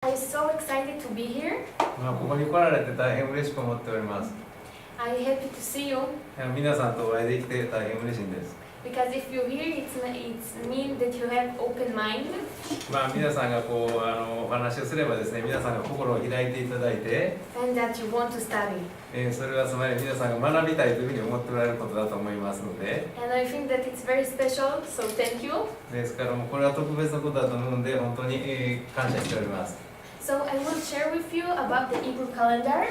I'm so excited to be here. ここに来られて大変嬉しく思っております。I'm happy to see you 皆さんとお会いできて大変嬉しいんです。because if you're here, it means that you have open mind 皆さんがお話をすればですね、皆さんが心を開いていただいて、and that you want to study. それはつまり皆さんが学びたいというふうに思っておられることだと思いますので、And I think that it's very special, so thank you. ですからこれは特別なことだと思うので、本当に感謝しております。So I will share with you about the Hebrew calendar.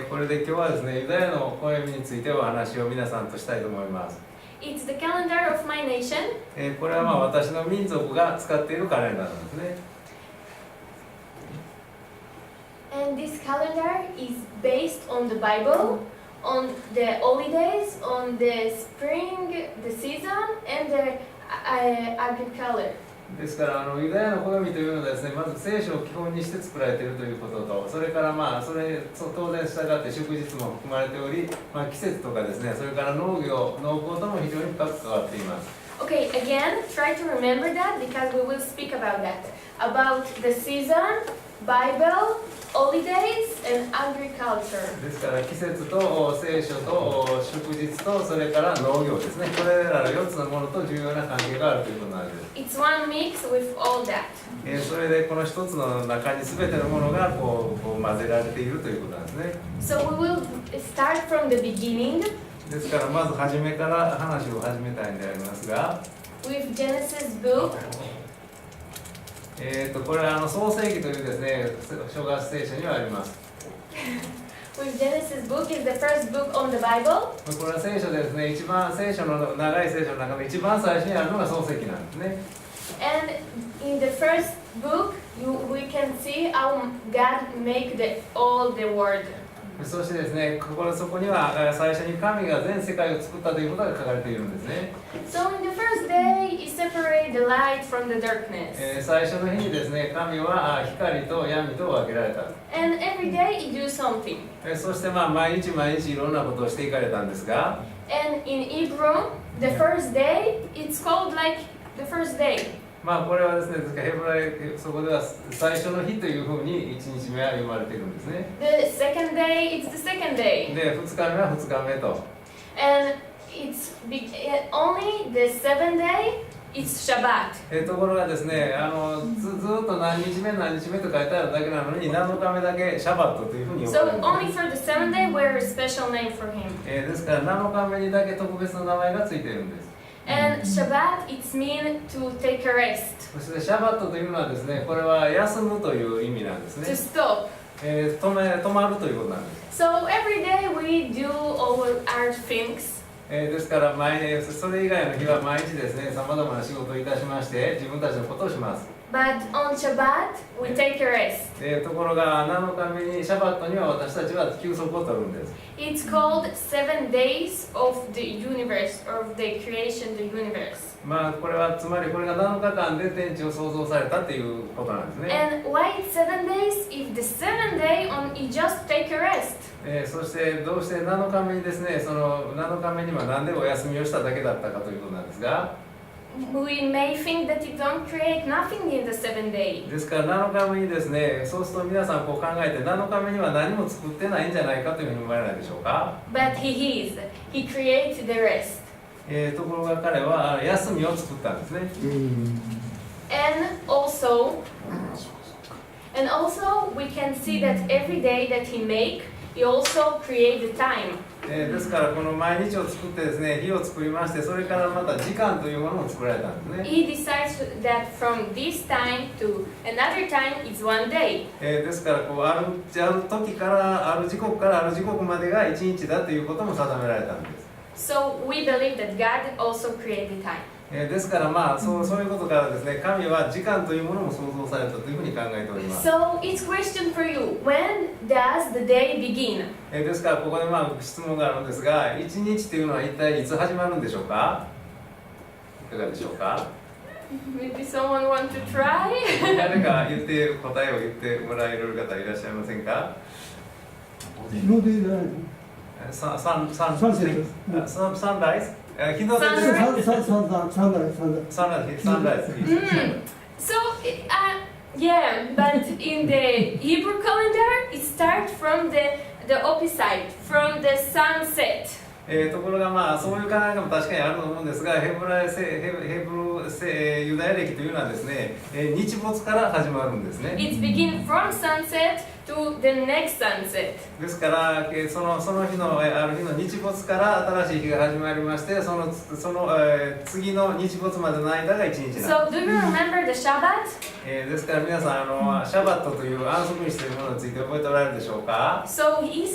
これで今日はですね、ユダヤの暦についてお話を皆さんとしたいと思います。It's the calendar of my nation. これは私の民族が使っているカレンダーなんですね。And this calendar is based on the Bible, on the holidays, on the spring, the season, and the agriculture. ですからユダヤの暦というのはですね、まず聖書を基本にして作られているということと、それからそれ当然従って祝日も含まれており、季節とかですね、それから農業、農耕とも非常に深く関わっています。Okay, again, try to remember that because we will speak about that. About the season, Bible, holidays, and agriculture. ですから季節と聖書と祝日とそれから農業ですね。これらの4つのものと重要な関係があるということなんです。It's one mix with all that. それでこの一つの中に全てのものが混ぜられているということなんですね。So we will start from the beginning. ですからまず初めから話を始めたいんでありますが、 With Genesis book. これは創世記というですね、小学聖書にはあります。With Genesis book is the first book on the Bible. これは聖書でですね、一番聖書の長い聖書の中で一番最初にあるのが創世記なんですね。And in the first book, we can see how God make all the world. そしてですね、そこには最初に神が全世界を作ったということが書かれているんですね。So in the first day, He separated the light from the darkness. 最初の日にですね、神は光と闇と分けられた。And every day He do something. そして毎日毎日いろんなことをしていかれたんですが、 And in Hebrew, the first day, it's called like the first day. これはですね、ヘブライそこでは最初の日というふうに1日目は読まれているんですね。The second day, it's the second day. で、2日目は2日目と。And it's only the seventh day, it's Shabbat. ところがですね、ずっと何日目何日目と書いてあるだけなのに、7日目だけシャバットというふうに呼ばれ So る。only for the seventh day, we have a special name for him. ですから7日目にだけ特別な名前がついているんです。And Shabbat, it's mean to take a rest. そしてシャバットというのはですね、これは休むという意味なんですね。 To stop. 止まるということなんです。So every day we do all our things. ですからそれ以外の日は毎日ですね、さまざまな仕事をいたしまして自分たちのことをします。But on Shabbat, we take a rest. ところが7日目にシャバットには私たちは休息を取るんです。It's called 7 days of the universe, or of the creation of the universe. これはつまりこれが7日間で天地を創造されたということなんですね。 And why it's 7 days? If the 7th day you just take a rest. そしてどうして7日目にですね、その7日目には何でお休みをしただけだったかということなんですが、We may think that you don't create nothing in the 7th day. ですから7日目にですね、そうすると皆さん考えて7日目には何も作ってないんじゃないかというふうに思われないでしょうか。 But he is. He creates the rest. ところが彼は休みを作ったんですね。And also we can see that every day that he make, he also create the time. ですからこの毎日を作ってですね、日を作りまして、それからまた時間というものも作られたんですね。 He decides that from this time to another time is one day. ですからある時からある時刻からある時刻までが1日だということも定められたんです。 So we believe that God also created time. ですからそういうことからですね、神は時間というものも創造されたというふうに考えております。 So it's question for you. When does the day begin? ですからここで質問があるんですが、1日というのは一体いつ始まるんでしょうか。いかがでしょうか。 Maybe someone want to try? 誰か答えを言ってもらえる方いらっしゃいませんか。日の出じゃないの？サンライズ。日の出ですね。サンライズ。So Yeah, but in the Hebrew calendar, it starts from the opposite, from the sunset. ところがまあそういう考え方も確かにあると思うんですが、ユダヤ歴というのはですね、日没から始まるんですね。It begins from sunset to the next sunset. ですからその日のある日の日没から新しい日が始まりまして、その次の日没までの間が1日なんです。So do you remember the Shabbat? ですから皆さんシャバットという安息日というものについて覚えておられるでしょうか。 So it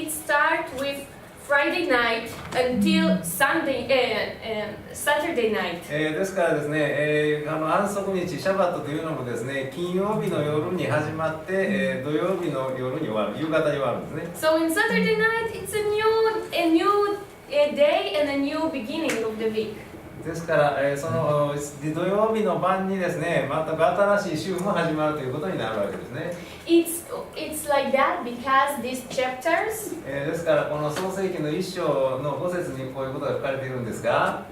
starts with Friday night until Saturday night. ですからですね、安息日、シャバットというのもですね、金曜日の夜に始まって、土曜日の夜に終わる、夕方に終わるんですね。So in Saturday night, it's a new day and a new beginning of the week. ですから、その土曜日の晩にですね、全く新しい週も始まるということになるわけですね。It's like that because these chapters ですから、この創世記の1章の5節にこういうことが書かれているんですが、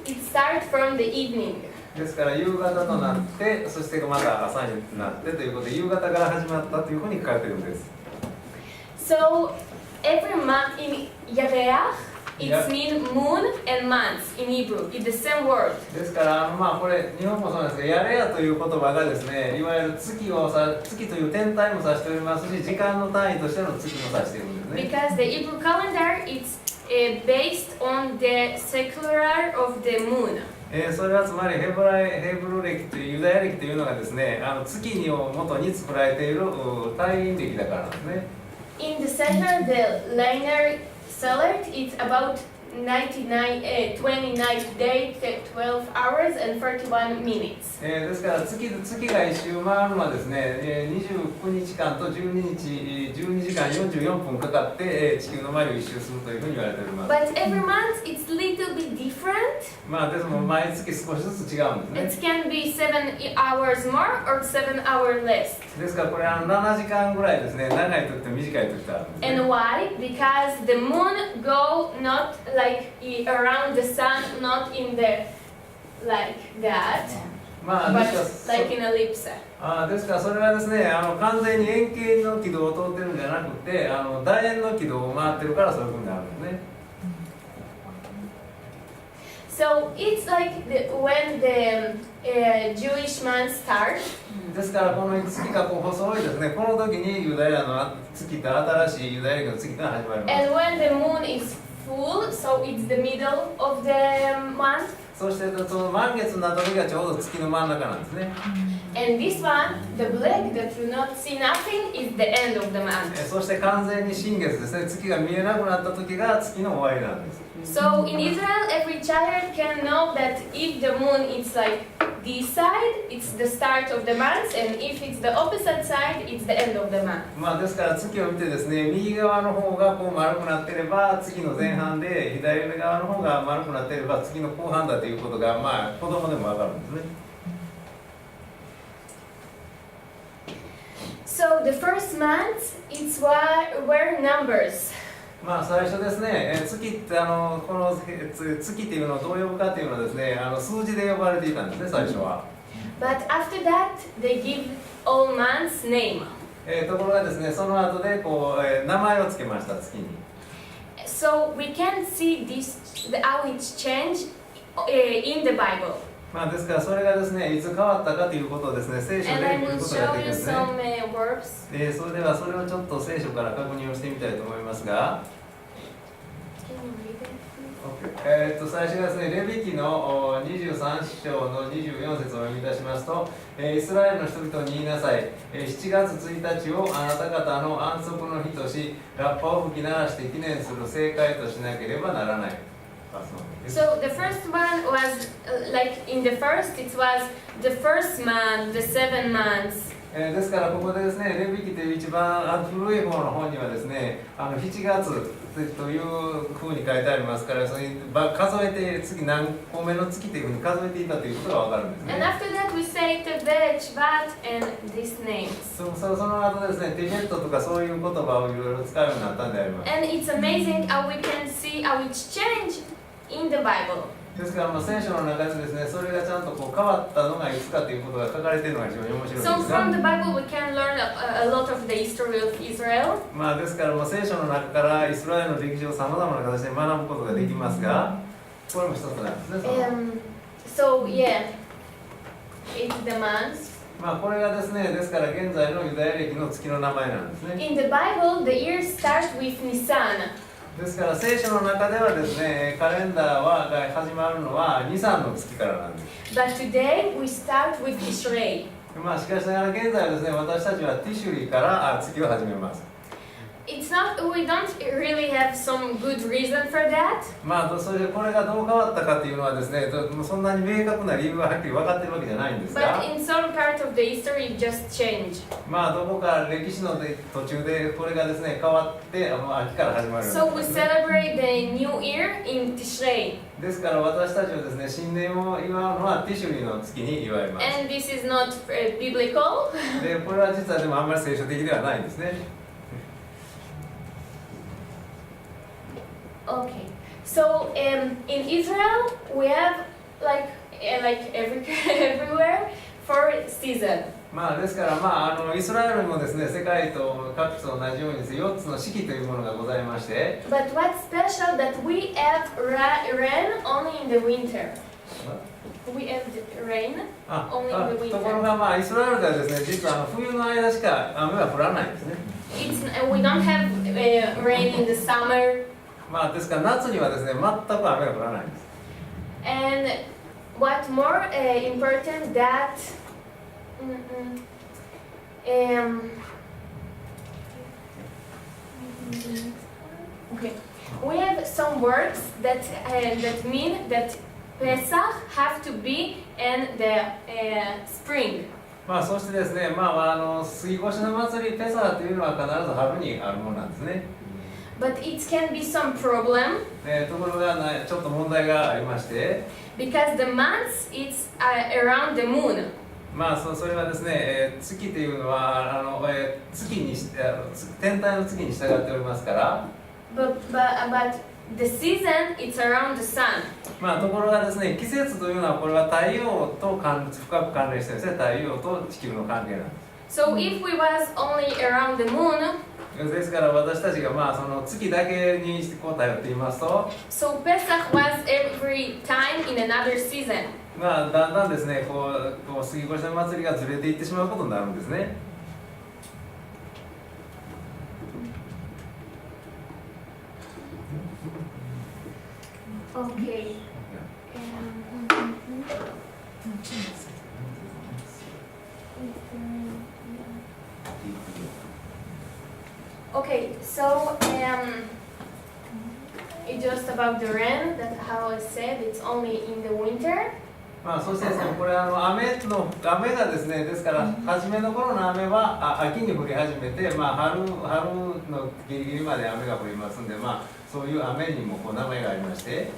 it starts from the evening. ですから夕方となって、そしてまた朝になってということで、夕方から始まったというふうに書かれているんです。So every month in Yareach, it means moon and months in Hebrew. It's the same word. ですからまあこれ日本もそうなんですが、やれやという言葉がですね、いわゆる月という天体も指しておりますし、時間の単位としての月も指しているんですね。Because the Hebrew calendar is based on the secular of the moon. それはつまりヘブル歴というユダヤ歴というのがですね、月を元に作られている太陰暦だからなんですね。In the center, the linear select it's about 29 days, 12 hours and 31 minutes. ですから月が一周回るのはですね、29日間と12時間44分かかって地球の周りを一周するというふうに言われております。But every month it's little bit different. まあですも毎月少しずつ違うんですね。 It can be 7 hours more or 7 hours less. ですからこれ7時間ぐらいですね、長い時と短い時とあるんですね。 And why? Because the moon go not like around the sun, not in the like that, まあ but ですから like in ellipse. ですからそれはですね、完全に円形の軌道を通ってるんじゃなくて、楕円の軌道を回ってるからそういうふうになるんですね。So it's like when the Jewish month starts. ですからこの月が細いですね、この時にユダヤの月と新しいユダヤ歴の月が始まります。 And when the moon is full, so it's the middle of the month. そしてその満月になった時がちょうど月の真ん中なんですね。And this one, the black that you not see nothing, is the end of the month. そして完全に新月ですね、月が見えなくなった時が月の終わりなんです。 So in Israel, every child can know that if the moon is like this side, it's the start of the month, and if it's the opposite side, it's the end of the month. まあですから月を見てですね、右側の方がこう丸くなっていれば月の前半で、左側の方が丸くなっていれば月の後半だということがまあ子供でもわかるんですね。 So the first month, it's were numbers. まあ最初ですね、月ってこの月っていうのをどう呼ぶかっていうのはですね、数字で呼ばれていたんですね、最初は。 But after that, they give all months name. ところがですね、その後でこう、名前を付けました、月に。 So we can see how it's changed in the Bible. まあですからそれがですね、いつ変わったかということをですね、聖書 And で I 見る will ことが show できるん you ですね。 some verbs. それではそれをちょっと聖書から確認をしてみたいと思いますが、 Can you read it, please? 最初がですね、レビ記の23章の24節をお読みいたしますと、イスラエルの人々に言いなさい、7月1日をあなた方の安息の日とし、ラッパを吹き鳴らして記念する聖会としなければならない。So the first one was like in the first, it was the first month, the 7 months. ですからここでですね、レビ記という一番古い方の本にはですね、7月というふうに書いてありますから、それ数えて次何個目の月というふうに数えていたということがわかるんですね。 And after that we say Tevet, Shvat, and these names. その後ですね、ティベットとかそういう言葉をいろいろ使うようになったんであります。 And it's amazing how we can see how it's changed in the Bible. ですから、聖書の中でですね、それがちゃんとこう変わったのがいつかということが書かれているのが非常に面白いです So が、 from the Bible we can learn a lot of the history of Israel. ですから、聖書の中からイスラエルの歴史をさまざまな形で学ぶことができますが、これも一つなんですね。So yeah, it's the months. これがですね、ですから現在のユダヤ暦の月の名前なんですね。 In the Bible, the years start with Nisan. ですから聖書の中ではですね、カレンダーが始まるのは2、3の月からなんです。But today we start with Tishrei. しかしながら現在はですね、私たちはティシュリから月を始めます。It's not, we don't really have some good reason for that. それでこれがどう変わったかというのはですね、そんなに明確な理由がはっきり分かっているわけじゃないんですが、 But in some part of the history, it just changed. どこか歴史の途中でこれがですね、変わって秋から始まるんです So we ね。 celebrate the new year in Tishrei. ですから私たちはですね、新年を祝うのはティシュリの月に祝います。 And this is not biblical. で、これは実はでもあんまり聖書的ではないんですね。Okay. So in Israel, we have like everywhere 4 seasons. ですからイスラエルにもですね、世界と各地と同じようにですね、4つの四季というものがございまして、 But what's special that we have rain only in the winter. We have rain only in the ところ winter. がイスラエルではですね、実は冬の間しか雨は降らないんですね。We don't have rain in the summer. ですから夏にはですね、全く雨が降らないんです。 And what more important that okay, we have some words that mean that Pesach have to be in the spring. そしてですね、杉越の祭りペサーというのは必ず春にあるものなんですね。But it can be some problem ところがちょっと問題がありまして、 because the months it's around the moon. それはですね、月というのは月に天体の月に従っておりますから、 But the season it's around the sun. ところがですね、季節というのはこれは太陽と深く関連しているんですね。太陽と地球の関係なんです。 So if we was only around the moon, ですから私たちがその月だけに頼っていますと、 so Pesach was every time in another season. だんだんですね、杉越の祭りがずれていってしまうことになるんですね。Okay. Okay, so it's just about the rain. That how I said it's only in the winter. そしてですね、これ雨がですね、ですから初めの頃の雨は秋に降り始めて、春のギリギリまで雨が降りますんで、そういう雨にも名前がありまして。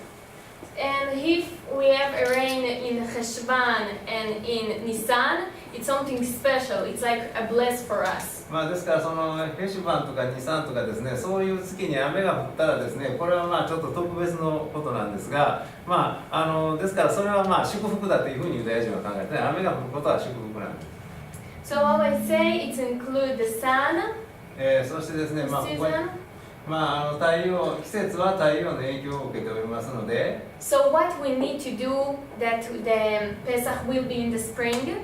And if we have a rain in Cheshvan and in Nisan, it's something special. It's like a bless for us. ですからそのヘシュバンとかニサンとかですね、そういう月に雨が降ったらですね、これはちょっと特別のことなんですが、ですからそれは祝福だというふうにユダヤ人は考えて、雨が降ることは祝福なんです。 So I would say it includes the sun, そしてですね、ここに season. 季節は太陽の影響を受けておりますので、 So what we need to do that the Pesach will be in the spring.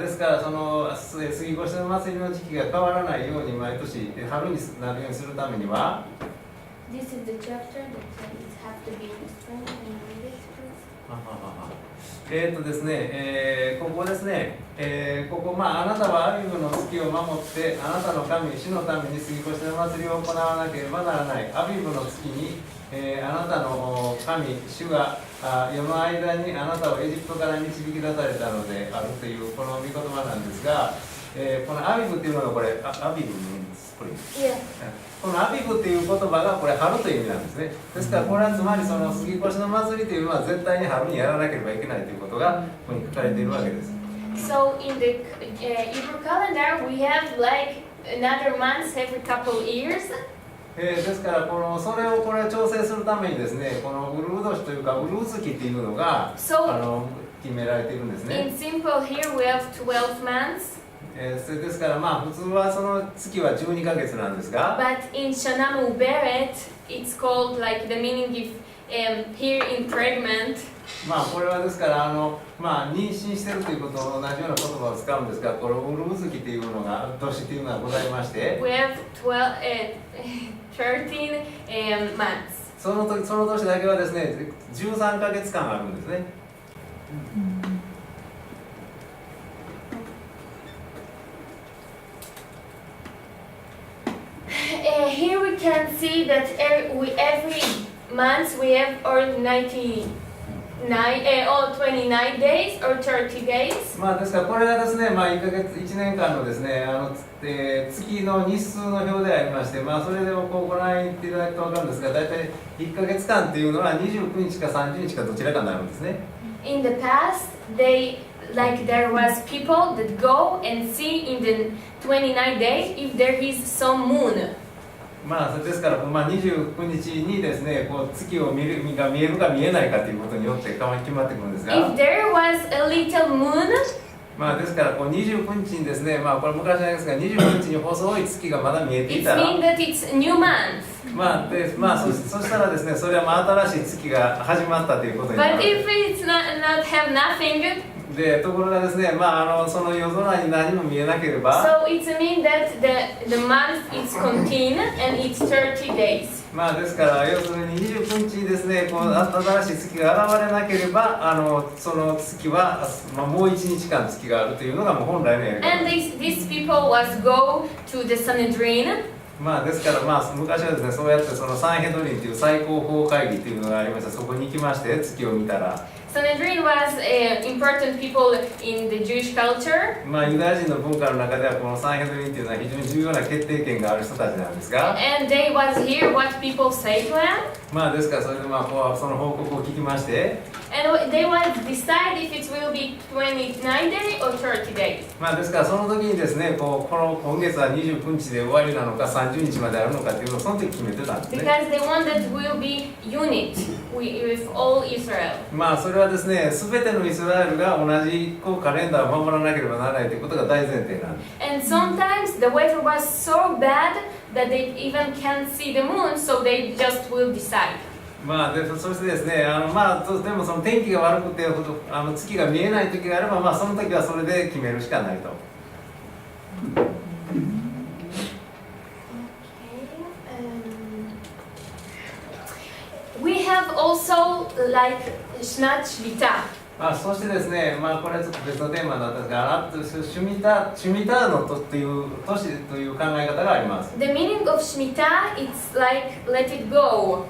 ですからその杉越の祭りの時期が変わらないように毎年春になるようにするためには、 This is the chapter that it have to be in the spring. Can you read it, please? ですね、ここですね、あなたはアビブの月を守ってあなたの神主のために杉越の祭りを行わなければならない。アビブの月に、あなたの神主が世の間にあなたをエジプトから導き出されたのであるというこの御言葉なんですが、このアビブっていうのがこれアビブこれ、Yeah. このアビブっていう言葉がこれ春という意味なんですね。ですからこれはつまりその杉越の祭りというのは絶対に春にやらなければいけないということがここに書かれているわけです。 So in the Hebrew calendar, we have like another month every couple years. ですからそれを調整するためにですね、このウルウ年というかウルウ月っていうのが、決められているんですね。In simple, here we have 12 months. ですから普通はその月は12ヶ月なんですが、 But in Shana Muberet, it's called like the meaning if here in pregnant. これはですから妊娠しているということと同じような言葉を使うんですが、このウルウ月っていうのが年っていうのがございまして、 We have 13 months. その年だけはですね13ヶ月間あるんですね。Here we can see that every month we have or 29 days or 30 days. ですからこれがですね1ヶ月1年間のですね月の日数の表でありまして、それでご覧いただくと分かるんですが、大体1ヶ月間っていうのは29日か30日かどちらかになるんですね。In the past, there was people that go and see in the 29 days if there is some moon. ですから29日にですね月が見えるか見えないかということによって決まってくるんですが、 If there was a little moon, ですから29日にですねこれ昔なんですが29日に細い月がまだ見えてい it たら、 means that it's a new month. そしたらですねそれは新しい月が始まったということにな But る。 if it's not have nothing, ところがですねその夜空に何も見えなければ、 so it means that the month is continued and it's 30 days. ですから要するに29日にですね新しい月が現れなければその月は、もう1日間月があるというのがもう本来のやり方 And です。 these people was go to the Sanhedrin. ですから昔はですねそうやってそのサンヘドリンという最高法会議というのがありました。そこに行きまして月を見たら、 Sanhedrin was important people in the Jewish culture. ユダヤ人の文化の中ではこのサンヘドリンというのは非常に重要な決定権がある人たちなんですが、 And they was here what people say to them. ですからそれでその報告を聞きまして、 And they was decide if it will be 29 days or 30 days. ですからその時にですね今月は29日で終わりなのか30日まであるのかというのをその時決めてたんですね。 Because they want that will be unit with all Israel. それはですね全てのイスラエルが同じカレンダーを守らなければならないということが大前提なんです。 And sometimes the weather was so bad that they even can't see the moon, so they just will decide. そしてですねでもその天気が悪くて月が見えない時があれば、その時はそれで決めるしかないと。We have also like Shnat Shmita. そしてですねこれはちょっと別のテーマになったんですが、シュミターのという年という考え方があります。 The meaning of Shmita it's like let it go,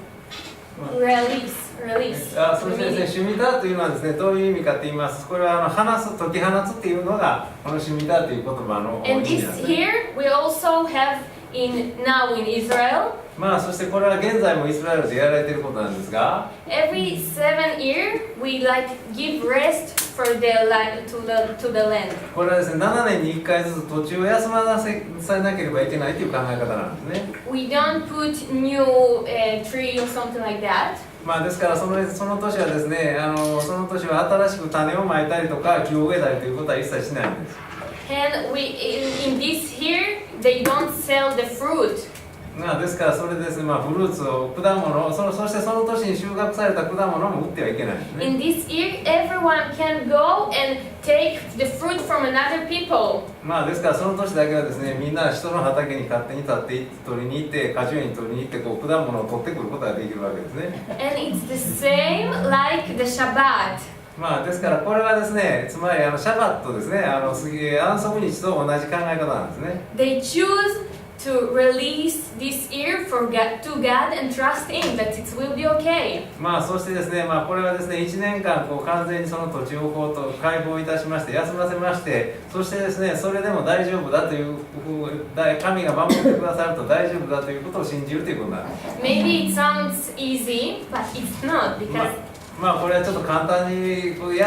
release. そしてですねシュミターというのはですねどういう意味かと言います。これは解き放つっていうのがこのシュミターという言葉の意 And 味なん this ですね。 here we also have now in Israel. そしてこれは現在もイスラエルでやられていることなんですが、 Every 7 years we like give rest for the land to the land. これはですね7年に1回ずつ土地を休まさなければいけないという考え方なんですね。 We don't put new tree or something like that. ですからその年はですねその年は新しく種をまいたりとか木を植えたりということは一切しないんです。 And in this here they don't sell the fruit. ですからそれですねフルーツを果物そしてその年に収穫された果物も売ってはいけないんですね。 In this year everyone can go and take the fruit from another people. ですからその年だけはですねみんな人の畑に勝手に立って取りに行って果樹園に取りに行って果物を取ってくることができるわけですね。 And it's the same like the Shabbat. ですからこれはですねつまりシャバットですね安息日と同じ考え方なんですね。 They choose to release this year to God and trust Him that it will be okay. そしてですねこれはですね1年間完全にその土地を開放いたしまして休ませまして、そしてですねそれでも大丈夫だという神が守ってくださると大丈夫だということを信じるということなんです。 Maybe it sounds easy, but it's not because これはちょっと簡単に思え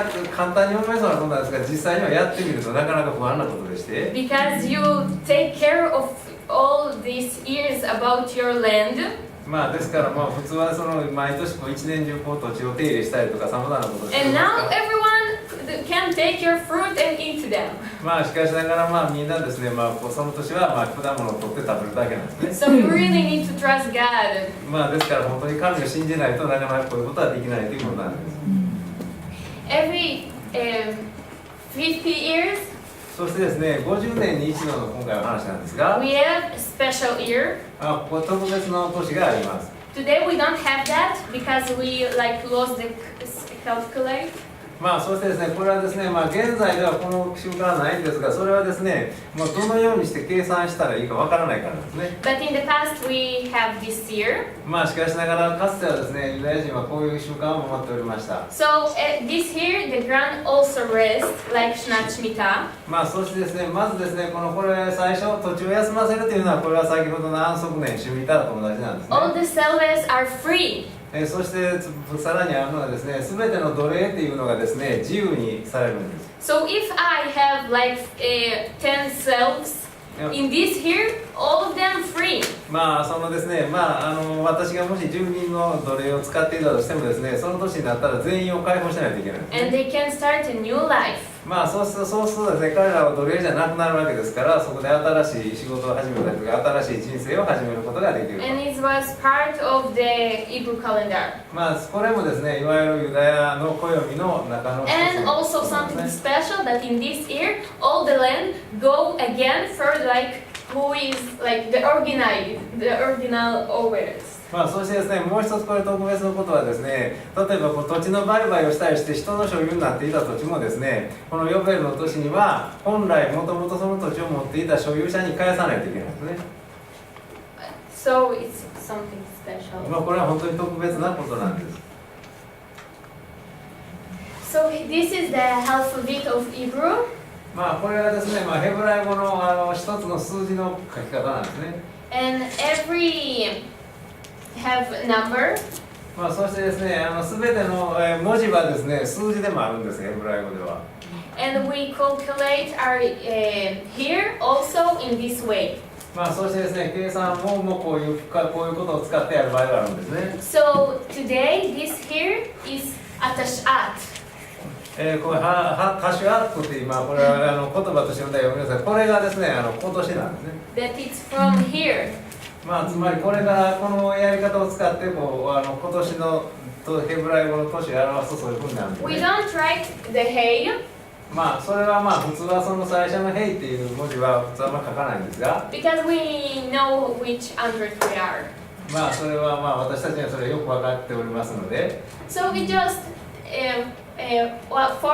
そうなことなんですが、実際にはやってみるとなかなか不安なことでして、 because you take care of all this year is about your land. まあですからまあ普通はその毎年こう一年中こう土地を手入れしたりとかさまざまなことをしてい And ます now から everyone can take your fruit and eat them. まあしかしながらまあみんなですね、まあ、こうその年はまあ果物を取って食べるだけなんですね。 So you really need to trust God. まあですから本当に神を信じないとなかなかこういうことはできないということなんです。Every 50 years そしてですね、50年に一度の今回の話なんですが、 we have a special year. ここ特別の年があります。 Today we don't have that because we like lost the calculate. まあそしてですね、これはですね、まあ現在ではこの習慣はないんですが、それはですね、もうどのようにして計算したらいいかわからないからなんですね。 But in the past we have this year. まあしかしながらかつてはですね、ユダヤ人はこういう習慣を守っておりました。 So this year the ground also rests like Shnat Shemitah. まあそしてですね、まずですね、これ最初土地を休ませるというのはこれは先ほどの安息年、シュミタと同じなんですね。 All the Sabbaths are free. そしてさらにあるのはですね、すべての奴隷っていうのがですね、自由にされるんです。 So if I have like 10 selves in this here, all of them free. まあそのですね、まあ私がもし10人の奴隷を使っていたとしてもですね、その年になったら全員を解放しないといけないんですね。 And they can start a new life. まあそうするとですね、彼らは奴隷じゃなくなるわけですから、そこで新しい仕事を始めたりとか、新しい人生を始めることができる。 And it was part of the Hebrew calendar. まあこれもですね、いわゆるユダヤの暦の中の一つ And の also ことなん something ですね。 special that in this year all the land go again for like who is like the original owners. まあそしてですね、もう一つこれ特別なことはですね、例えばこう土地の売買をしたりして人の所有になっていた土地もですね、このヨベルの年には本来もともとその土地を持っていた所有者に返さないといけないんですね。 So it's something special. まあこれは本当に特別なことなんです。 So this is the alphabet of Hebrew. まあこれはですね、まあヘブライ語の一つの数字の書き方なんですね。 And every have a number. まあそしてですね、すべての文字はですね、数字でもあるんです、ヘブライ語では。 And we calculate our here also in this way. まあそしてですね、計算もこういうことを使ってやる場合があるんですね。 So today this here is Atashat. これハシュアットって今これは言葉として読んだら読みなさい。これがですね、今年なんですね。 That it's from here. まあつまりこれからこのやり方を使ってこう今年のヘブライ語の年を表すとそういうふうになるんです We ね。 don't write the hey まあそれはまあ普通はその最初の「ヘイ」っていう文字は普通はあんま書かないんですが、 because we know which hundred we are. まあそれはまあ私たちにはそれよく分かっておりますので、 So we just 400 plus.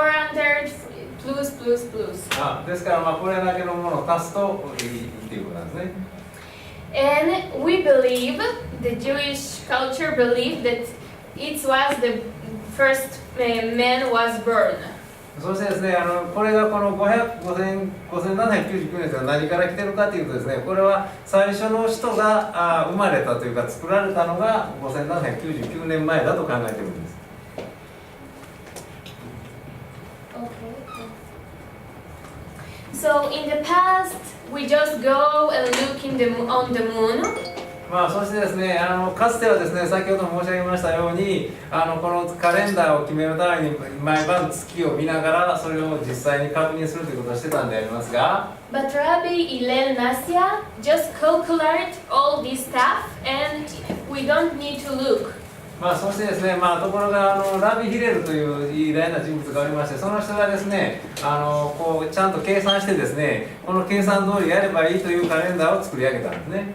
ですからまあこれだけのものを足すといいっていうことなんですね。 And we believe, the Jewish culture believed that it was the first man was born. そしてですね、これがこの5799年というのは何から来てるかというとですね、これは最初の人が生まれたというか作られたのが5799年前だと考えているんです。 So in the past, we just go and look on the moon. まあそしてですね、かつてはですね、先ほど申し上げましたように、このカレンダーを決めるために毎晩月を見ながらそれを実際に確認するということをしてたんでありますが、 But Rabbi Hillel Nassia just calculate all this stuff and we don't need to look. まあそしてですね、まあところがラビ・ヒレルという偉大な人物がおりまして、その人がですね、こうちゃんと計算してですね、この計算通りやればいいというカレンダーを作り上げたんですね。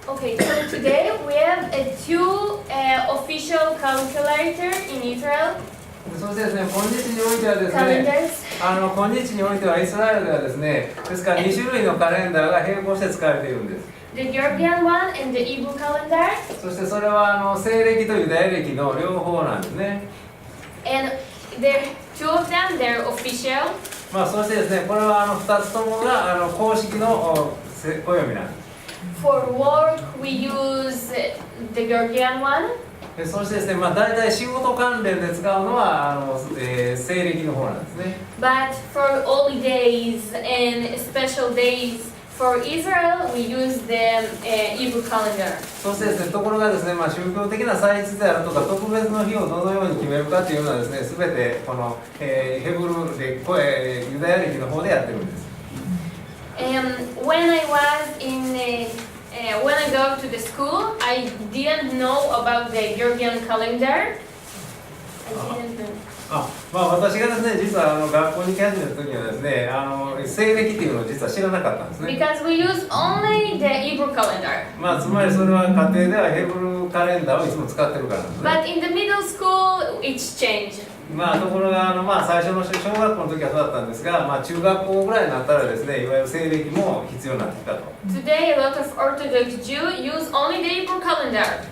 Okay, so today we have two official calculator in Israel. そしてですね、今日においてはですね、 Calendars. 今日においてはイスラエルではですね、ですから2種類のカレンダーが並行して使われているんです。 The Georgian one and the Hebrew calendar. そしてそれは西暦とユダヤ暦の両方なんですね。 And there two of them, they're official. まあそしてですね、これは2つともが公式の暦なんです。 For work, we use the Georgian one. そしてですね、大体仕事関連で使うのは西暦の方なんですね。But for holidays and special days for Israel, we use the Hebrew calendar. そしてですね、ところがですね、宗教的な祭日であるとか特別の日をどのように決めるかというのはですね、すべてこの、ヘブルでユダヤ暦の方でやってるんです。When I was when I go to the school, I didn't know about the Georgian calendar. I didn't know. 私がですね、実は学校に行き始めた時にはですね、西暦っていうのを実は知らなかったんですね。Because we use only the Hebrew calendar. つまりそれは家庭ではヘブルカレンダーをいつも使ってるからなんですね。But in the middle school, it's changed. ところが最初の小学校の時はそうだったんですが、中学校ぐらいになったらですね、いわゆる西暦も必要になってきたと。Today, a lot of Orthodox Jews use only the Hebrew calendar.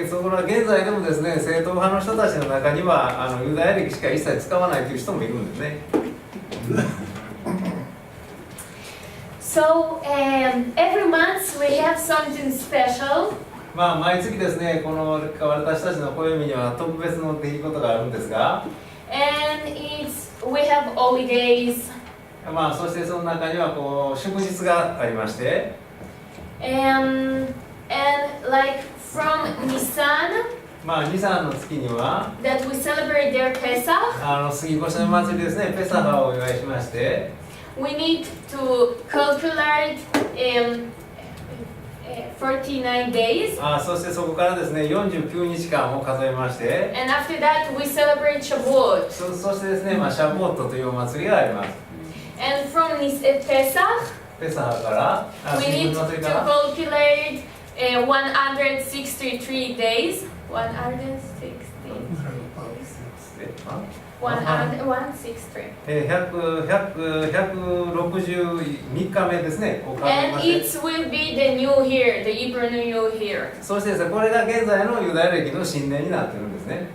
ところが現在でもですね、正統派の人たちの中にはユダヤ暦しか一切使わないという人もいるんですね。So every month we have something special. 毎月ですね、この私たちの暦には特別の出来事があるんですが、And we have holidays. そしてその中には祝日がありまして、And like from Nisan, ニサンの月には that we celebrate their Pesach, 杉越の祭りですね、ペサハをお祝いしまして、we need to calculate 49 days. そしてそこからですね、49日間を数えまして、 And after that we celebrate Shavuot. そしてですね、シャボットというお祭りがあります。And from Pesach, ペサハから、 we 杉 need 越の to 祭りから、 calculate 163 days. 163 days. 163. 163日目ですね。こう数え And まして it will be the new year, the Hebrew New Year. そしてですね、これが現在のユダヤ暦の新年になっているんですね。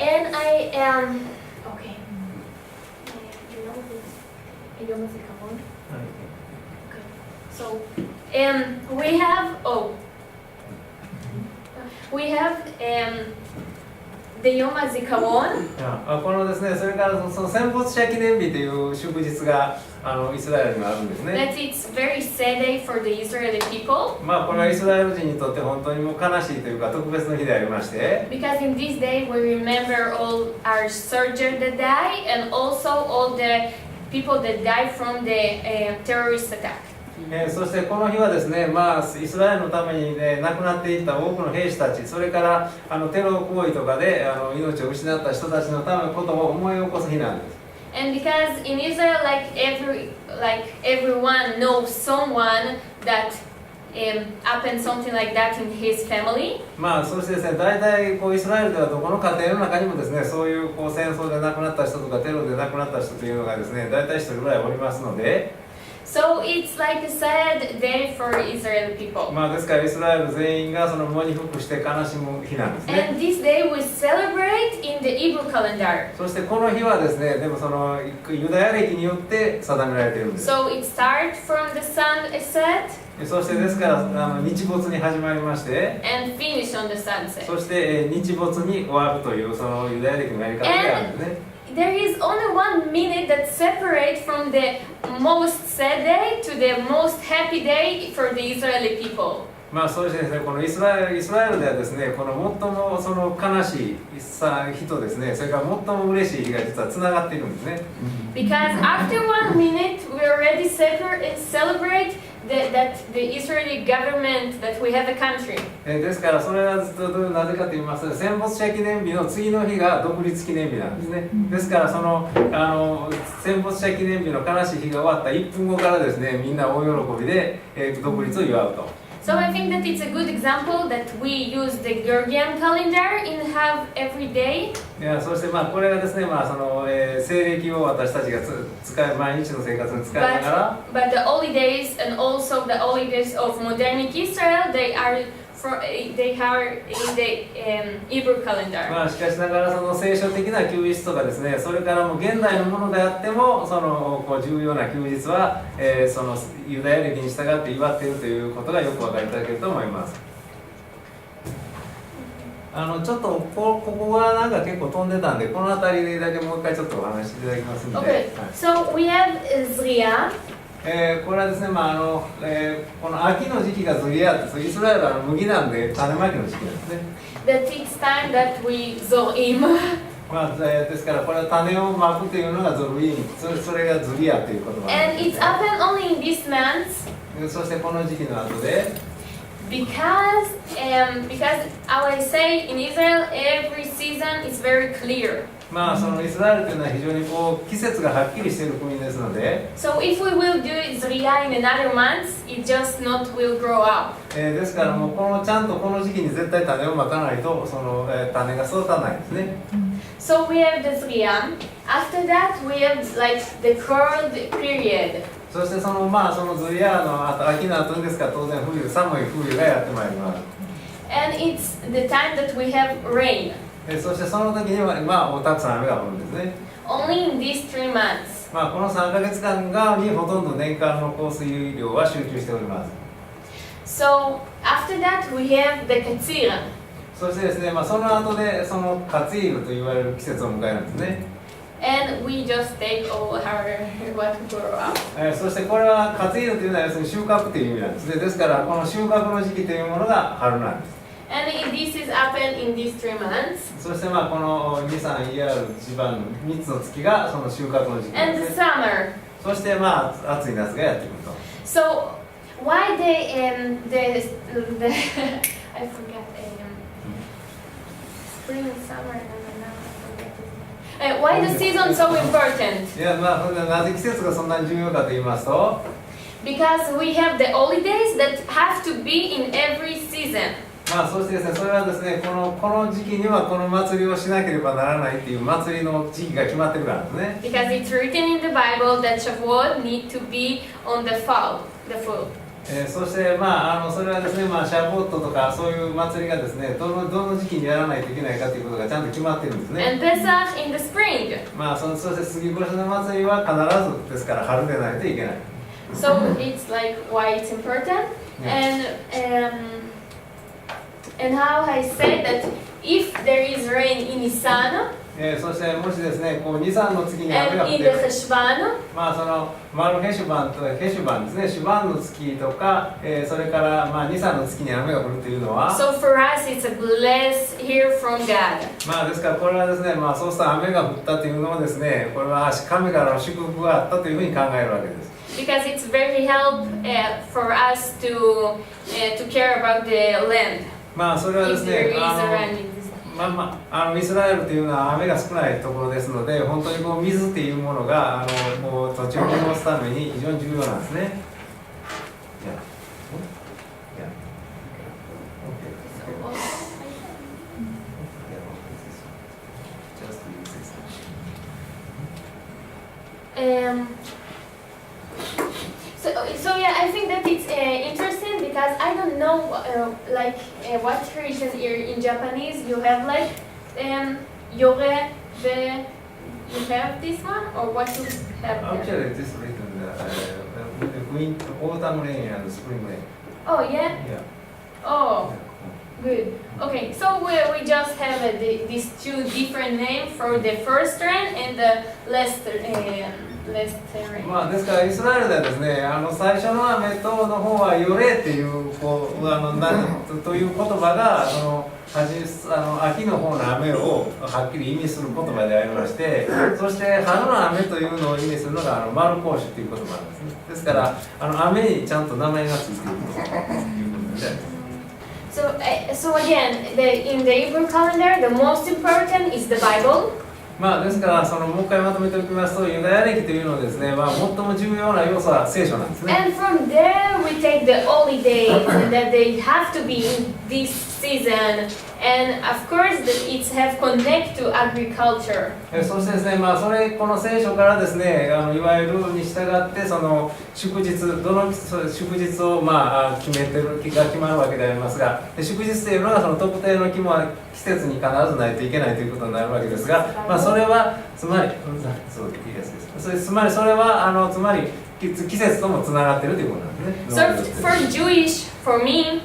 And I am okay. You know this idioma Zicamón? Okay. So we have the Yom HaZikaron. このですね、それからその戦没者記念日という祝日がイスラエルにあるんですね。 That it's very sad day for the Israeli people. これはイスラエル人にとって本当にもう悲しいというか特別な日でありまして、 Because in this day we remember all our soldiers that die and also all the people that die from the terrorist attack. そしてこの日はですね、イスラエルのために、ね、亡くなっていった多くの兵士たち、それからテロ行為とかで命を失った人たちのためのことを思い起こす日なんです。 And because in Israel, everyone knows someone that happened something like that in his family. そしてですね、大体イスラエルではどこの家庭の中にもですね、そういう戦争で亡くなった人とかテロで亡くなった人というのがですね、大体一人ぐらいおりますので。 So it's like a sad day for Israeli people. ですからイスラエル全員がその喪に服して悲しむ日なんですね。 And this day we celebrate in the Hebrew calendar. そしてこの日はですね、でもそのユダヤ暦によって定められているんです。 So it starts from the sunset そしてですから日没に始まりまして、 and finish on the sunset. そして日没に終わるというそのユダヤ暦のやり方であるんですね。 There is only 1 minute that separates from the most sad day to the most happy day for the Israeli people. そうしてですね、このイスラエルではですね、この最もその悲しい日とですね、それから最も嬉しい日が実はつながっているんですね。Because after 1 minute we already celebrate that the Israeli government, that we have a country. ですからそれはなぜかと言いますと、戦没者記念日の次の日が独立記念日なんですね。ですからその戦没者記念日の悲しい日が終わった1分後からですね、みんな大喜びで独立を祝うと。So I think that it's a good example that we use the Georgian calendar and have every day. そしてこれがですね、その西暦を私たちが毎日の生活に使いながら、 But the holidays and also the holidays of modern Israel, they are they are in the Hebrew calendar. まあしかしながらその聖書的な休日とかですね、それからもう現代のものであってもそのこう重要な休日は、そのユダヤ歴に従って祝っているということがよくお分かりいただけると思います。ちょっとここがなんか結構飛んでたんで、この辺りでだけもう一回ちょっとお話しいただきますので、Okay, so we have Zriya. これはですね、この秋の時期がズリアって、イスラエルは麦なんで種まきの時期なんですね。That it's time that we zorim. ですからこれは種をまくというのがゾルイン、それがズリアという言葉なん And で it's すね。 happened only in this month そしてこの時期の後で、because how I say in Israel every season is very clear. そのイスラエルというのは非常にこう季節がはっきりしている国ですので、So if we will do Zriya in another month, it just not will grow up. ですからもうちゃんとこの時期に絶対種をまかないとその、種が育たないんですね。So we have the Zriya. After that we have like the cold period. そしてそのズリアの後、秋の後ですから当然寒い冬がやってまいります。And it's the time that we have rain. そしてその時にはたくさん雨が降るんですね。Only in these 3 months. この3ヶ月間にほとんど年間の降水量は集中しております。So after that we have the Katsir. そしてですね、その後でそのカツイルと言われる季節を迎えるんですね。And we just take all our what grow up. そしてこれはカツイルというのは要するに収穫という意味なんですね。ですからこの収穫の時期というものが春なんです。And this is happened in these 3 months. そしてこの2、3、ER、一番の3つの月がその収穫の時期なん And で the すね。 spring. そして暑い夏がやってくると。 So why the I forgot spring, summer, why the season so important? いやなぜ季節がそんなに重要かと言いますと、 Because we have the holidays that have to be in every season. そしてですね、それはですね、この時期にはこの祭りをしなければならないっていう祭りの時期が決まってるからですね。 Because it's written in the Bible that Shavuot need to be on the fall. そしてそれはですね、シャボットとかそういう祭りがですね、どの時期にやらないといけないかということがちゃんと決まってるんですね。 And Pesach in the spring. そして杉越の祭りは必ずですから春でないといけない。 So it's like why it's important. And how I said that if there is rain in Nisan そしてもしですね、2、3の月に雨が and 降っ in て the Cheshvan, そのマルヘシュバンとヘシュバンですね、シュバンの月とか、それから2、3の月に雨が降るというのは、 so for us it's a bless here from God. ですからこれはですね、そうすると雨が降ったというのはですね、これは神からの祝福があったというふうに考えるわけです。 Because it's very help for us to care about the land. それはです If there ね、 is a rain in this. イスラエルというのは雨が少ないところですので、本当に水っていうものがもう土地を潤すために非常に重要なんですね。So yeah, I think that it's interesting because I don't know what tradition here in Japanese you have like yore the you have this one or what you have there? Actually, this is written autumn rain and spring rain. Oh yeah? Yeah. Oh, good. Okay, so we just have these 2 different names for the first rain and the last rain. ですからイスラエルではですね、最初の雨との方はヨレっていうという言葉が秋の方の雨をはっきり意味する言葉でありまして、そして春の雨というのを意味するのがマルコーシュという言葉なんですね。ですから雨にちゃんと名前がついているということであります。So again, in the Hebrew calendar, the most important is the Bible. まあですからもう一回まとめておきますと、ユダヤ歴というのはですね、まあ、最も重要な要素は聖書なんですね。And from there we take the holy days and that they have to be in this season. And of course that it have connect to agriculture. そしてですね、まあこの聖書からですね、いわゆるルールに従って祝日、どの祝日をまあ決めてる日が決まるわけでありますが、祝日というのは特定の季節に必ずないといけないということになるわけですが、まあそれはつまりそういいやつです。つまりそれはつまり季節ともつながっているということなんですね。So for Jewish, for me.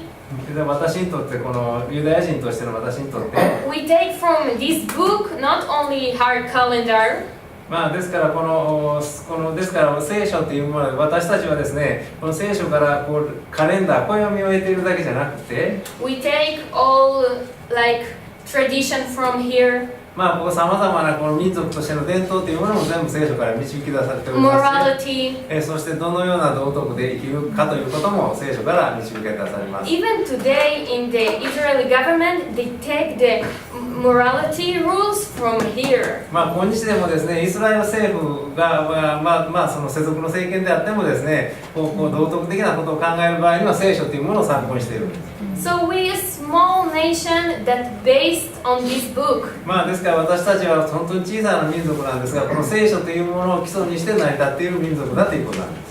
私にとってこのユダヤ人としての私にとって We take from this book not only our calendar. まあですからですから聖書というもので私たちはですね、この聖書からカレンダー、暦を得ているだけじゃなくて We take all like tradition from here. まあここさまざまなこの民族としての伝統というものも全部聖書から導き出されておりますし、そしてどのような道徳で生きるかということも聖書から導き出されます。Even today in the Israeli government, they take the morality rules from here. まあ今日でもですね、イスラエル政府がまあその世俗の政権であってもですね、道徳的なことを考える場合には聖書というものを参考にしているんです。So we a small nation that based on this book. まあですから私たちは本当に小さな民族なんですが、この聖書というものを基礎にして成り立っている民族だということなんです。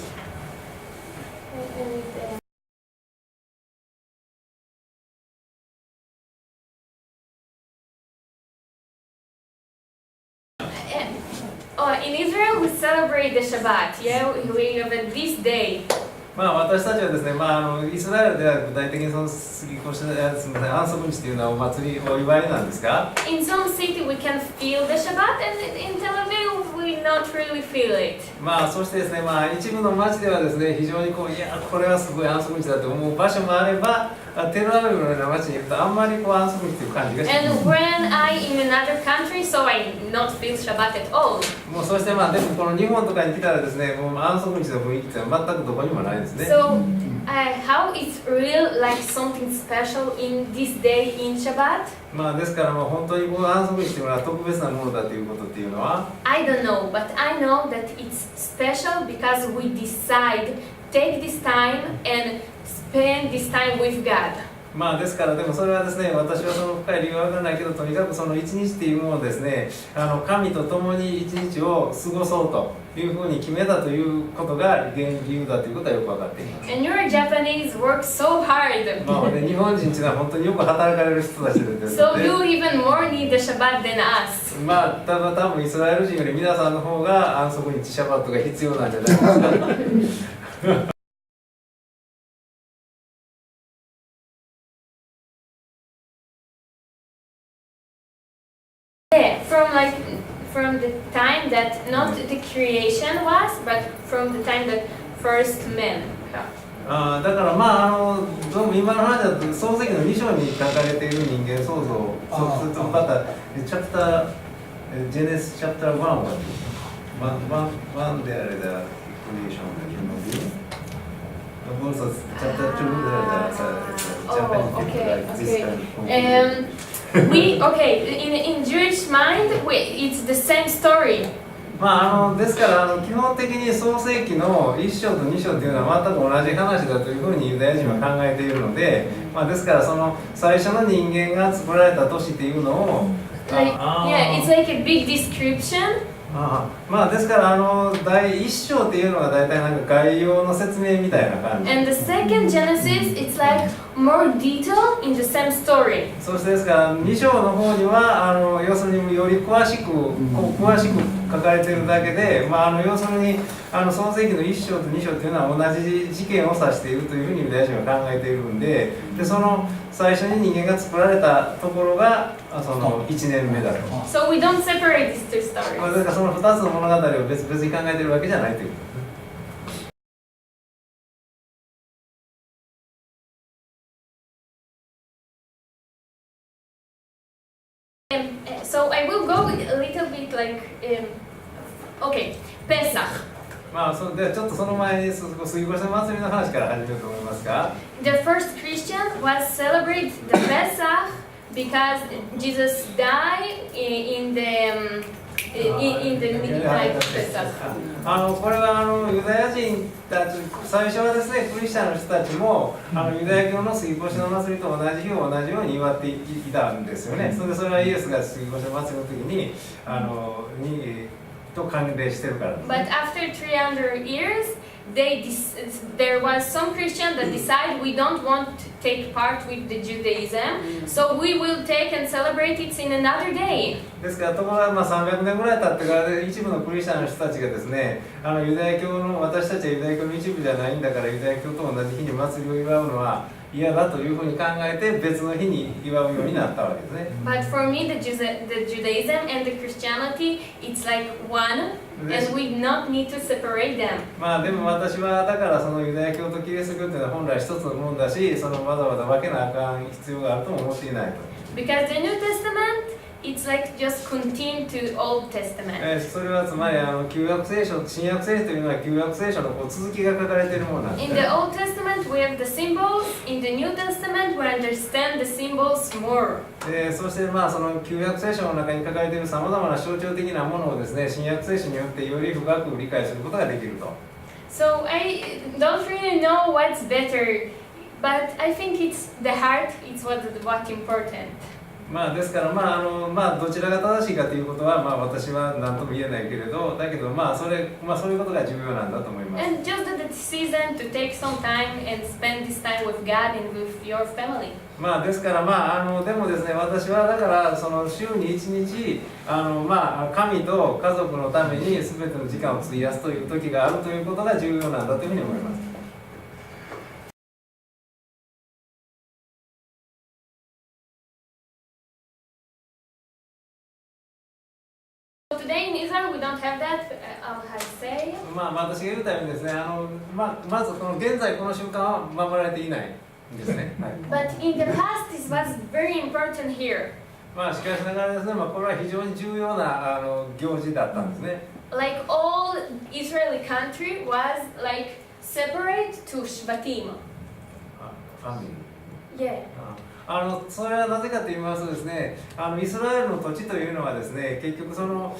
In Israel, we celebrate the Shabbat. Yeah, we have this day. まあ私たちはですね、イスラエルでは具体的に安息日というのはお祭り、お祝いなんですが、In some city we can feel the Shabbat, and in Tel Aviv we not really feel it. まあそしてですね、一部の町ではですね、非常にいやこれはすごい安息日だと思う場所もあれば、テルアビブのような町に行くとあんまり安息日という感じがします。And when I in another country, so I not feel Shabbat at all. もうそしてでもこの日本とかに来たらですね、もう安息日の雰囲気って全くどこにもないですね。So how it's real like something special in this day in Shabbat? まあですから本当に安息日というのは特別なものだということっていうのは I don't know, but I know that it's special because we decide take this time and spend this time with God. まあですからでもそれはですね、私はその深い理由はわからないけど、とにかくその一日っていうものをですね、神と共に一日を過ごそうというふうに決めたということが理由だということはよく分かっています。And your Japanese work so hard. まあ日本人っていうのは本当によく働かれる人たちですの So で、 you even more need the Shabbat than us. まあ多分イスラエル人より皆さんの方が安息日シャバットが必要なんじゃないですか。From the time that not the creation was, but from the time that first man. だからどうも今の話だと創世記の2章に書かれている人間創造、それとまたチャプタージェネスチャプター1は1であれだクリエーションのヒューマンビーイング。Also chapter 2 in Jewish mind, it's the same story. ですから基本的に創世記の1章と2章というのは全く同じ話だというふうにユダヤ人は考えているので、ですからその最初の人間が作られた年っていうのを it's like a big description. ですから第1章っていうのが大体なんか概要の説明みたいな感じ。And the second Genesis, it's like more detail in the same story. そしてですから2章の方には要するにより詳しく書かれているだけで、要するに創世記の1章と2章というのは同じ事件を指しているというふうにユダヤ人は考えているんで、その最初に人間が作られたところがその1年目だと。So we don't separate these two stories. だからその2つの物語を別々に考えているわけじゃないということです。So I will go a little bit like, okay, Pesach. でちょっとその前に杉越の祭りの話から始めようと思いますが、 The first Christian was celebrate the Pesach because Jesus died in the in the midnight Pesach. これはユダヤ人たち、最初はですね、クリスチャンの人たちもユダヤ教の杉越の祭りと同じ日を同じように祝っていたんですよね。それはイエスが杉越の祭りの時にと関連してるからです、ね。But after 300 years, there was some Christian that decided we don't want to take part with the Judaism, so we will take and celebrate it in another day. ですから、ところが300年ぐらい経ってから一部のクリスチャンの人たちがですね、ユダヤ教の私たちはユダヤ教の一部じゃないんだからユダヤ教と同じ日に祭りを祝うのは嫌だというふうに考えて別の日に祝うようになったわけですね。But for me, the Judaism and the Christianity, it's like one, and we not need to separate them. でも私はだからそのユダヤ教とキリスト教というのは本来一つのものだし、そのわざわざ分けなあかん必要があるとも思っていないと。Because the New Testament, it's like just continue to Old Testament. それはつまり旧約聖書、新約聖書というのは旧約聖書の続きが書かれているものなんです、ね。In the Old Testament, we have the symbols. In the New Testament, we understand the symbols more. そしてその旧約聖書の中に書かれているさまざまな象徴的なものをですね、新約聖書によってより深く理解することができると。So I don't really know what's better, but I think it's the heart. It's what's important. ですからどちらが正しいかということは私は何とも言えないけれど、だけどそういうことが重要なんだと思います。And just the decision to take some time and spend this time with God and with your family. ですからでもですね、私はだからその週に1日神と家族のために全ての時間を費やすという時があるということが重要なんだというふうに思います。Today in Israel we don't have that. How to say? 私が言うたようにですね、まずこの現在この習慣は守られていないんですね。はい、But in the past this was very important here. しかしながらですね、これは非常に重要な行事だったんですね。Like all Israeli country was like separate to Shvatim. ファミリー。Yeah. それはなぜかと言いますとですね、イスラエルの土地というのはですね、結局この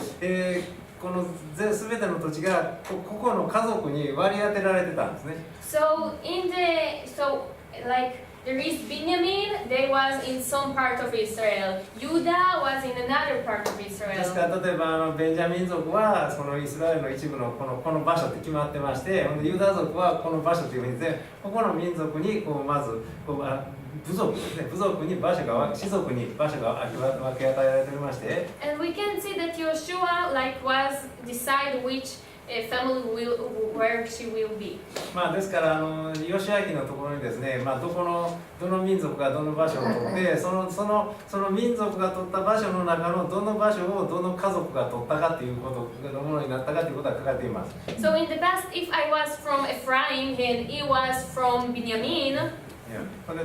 全ての土地が個々の家族に割り当てられてたんですね。So like there is Benjamin, they was in some part of Israel. Judah was in another part of です Israel. から例えばベンジャミン族はそのイスラエルの一部のこの場所って決まってまして、ユダ族はこの場所というふうにで、ここの民族にまず部族ですね、部族に場所が氏族に場所が分け与えられておりまして、 And we can see that Joshua like was decide which family where she will be. ですからヨシュア記のところにですね、どの民族がどの場所を取ってその民族が取った場所の中のどの場所をどの家族が取ったかということのものになったかということが書かれています。 So in the past, if I was from Ephraim and he was from Benjamin,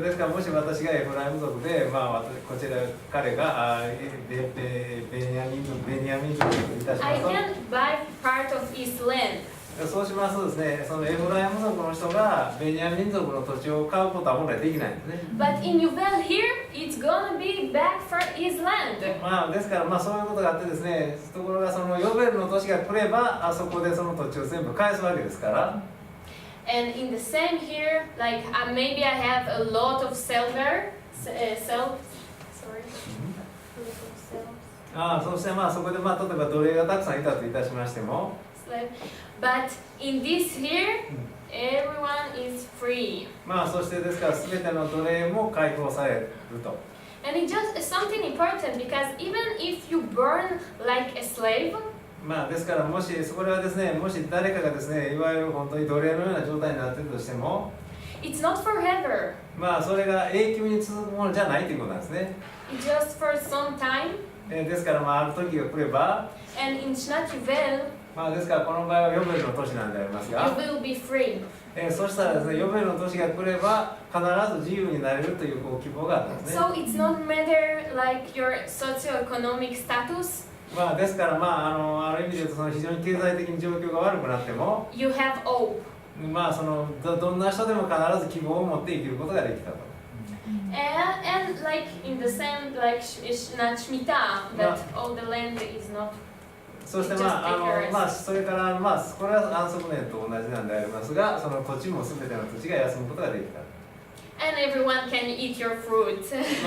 ですからもし私がエフライム族で、こちら彼がベニヤミン族といたしま I すと、 can buy part of his land. そうしますとですね、そのエフライム族の人がベニヤミン族の土地を買うことは本来できないんですね。 But in Yuval here, it's gonna be back for his land. ですからそういうことがあってですね、ところがそのヨベルの年が来ればそこでその土地を全部返すわけですから。And in the same here, like maybe I have a lot of silver, sorry. そしてそこで例えば奴隷がたくさんいたといたしましても、 But in this here, everyone is free. そしてですから全ての奴隷も解放されると。 And it's just something important because even if you burn like a slave, ですからもしそれはですね、もし誰かがですね、いわゆる本当に奴隷のような状態になっているとしても、 it's not forever. それが永久に続くものじゃないということなんですね。 It's just for some time. ですからある時が来れば、 And in Shnat Yuvel, ですからこの場合はヨベルの年なんであります you が、 will be free. そしたらですね、ヨベルの年が来れば必ず自由になれるという希望があったんですね。 So it's not matter like your socioeconomic status. ですからある意味で言うと非常に経済的に状況が悪くなっても、 You have hope. どんな人でも必ず希望を持って生きることができたと。 And like in the same like Shnat Shmita, that all the land is not そして Just take a rest. それからこれは安息年と同じなんでありますが、その土地もすべての土地が休むことができた。And everyone can eat your fruit. そして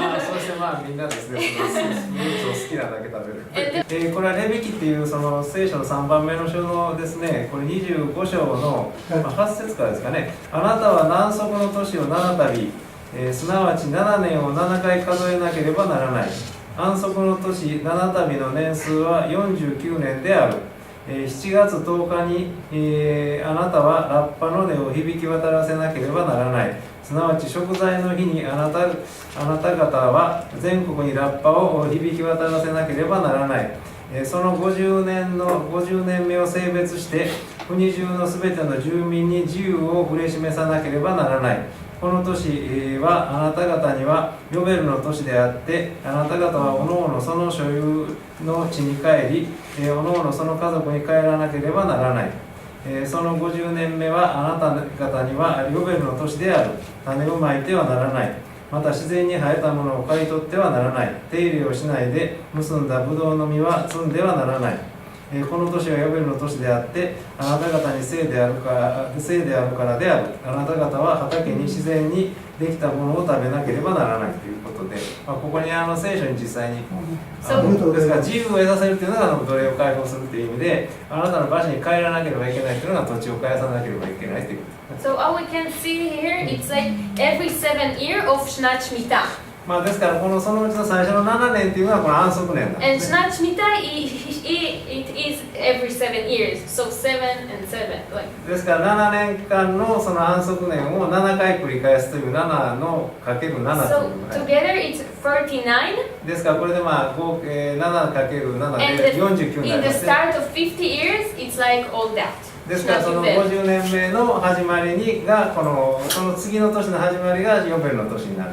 みんなですね、そのフルーツを好きなだけ食べる。これはレビキっていうその聖書の3番目の書のですね、これ25章の8節からですかね。あなたは南息の年を7度、すなわち7年を7回数えなければならない。安息の年7度の年数は49年である。7月10日に、あなたはラッパの音を響き渡らせなければならない。すなわち食材の日にあなた方は全国にラッパを響き渡らせなければならない。その50年目を性別して国中のすべての住民に自由を触れ示さなければならない。この年はあなた方にはヨベルの年であって、あなた方はおのおのその所有の地に帰り、おのおのその家族に帰らなければならない。その50年目はあなた方にはヨベルの年である。種をまいてはならない。また自然に生えたものを刈り取ってはならない。手入れをしないで結んだブドウの実は摘んではならない。この年はヨベルの年であって、あなた方に聖であるからである。あなた方は畑に自然にできたものを食べなければならないということで、ここに聖書に実際にですから自由を得させるというのが奴隷を解放するという意味で、あなたの場所に帰らなければいけないというのが土地を返さなければいけないということです。So all we can see here, it's like every 7 year of Shnat Shmita. ですからそのうちの最初の7年というのはこの安息年なんですね。And Shnat Shmita, it is every 7 years, so 7 and 7. Like. ですから7年間のその安息年を7回繰り返すという7のかける7という。So together it's 39. ですからこれで合計7かける7で49になりますね。 In the start of50 years, it's like all that. ですからその50年目の始まりがその次の年の始まりがヨベルの年になる。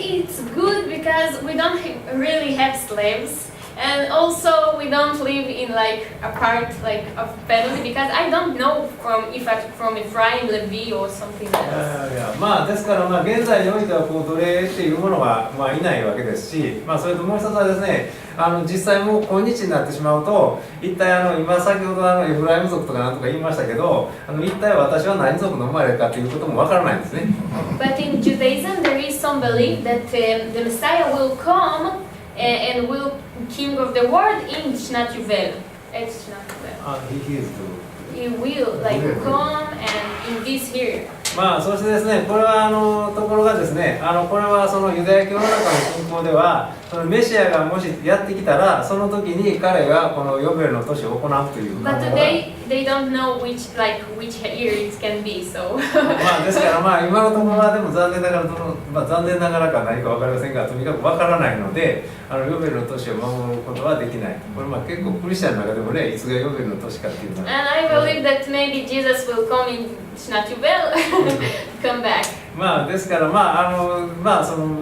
It's good because we don't really have slaves, and also we don't live in like a part like of family, because I don't know from Ephraim, Levi or something else. ですから現在においては奴隷っていうものはいないわけですし、それともう一つはですね、実際もう今日になってしまうと、一体今先ほどエフライム族とかなんとか言いましたけど、一体私は何族の生まれかということもわからないんですね。But in Judaism there is some belief that the Messiah will come and will king of the world in Shnat Yuvel. He will like come and in this year. そしてですね、これはところがですね、これはそのユダヤ教の中の信仰では、そのメシアがもしやってきたら、その時に彼がこのヨベルの年を行うという。But today they don't know which year it can be, so. ですから今のところはでも残念ながらか何か分かりませんが、とにかく分からないので、ヨベルの年を守ることはできない。これ結構クリスチャンの中でもね、いつがヨベルの年かっていうのは。And I believe that maybe Jesus will come in Shnat Yuvel. Come back. ですからその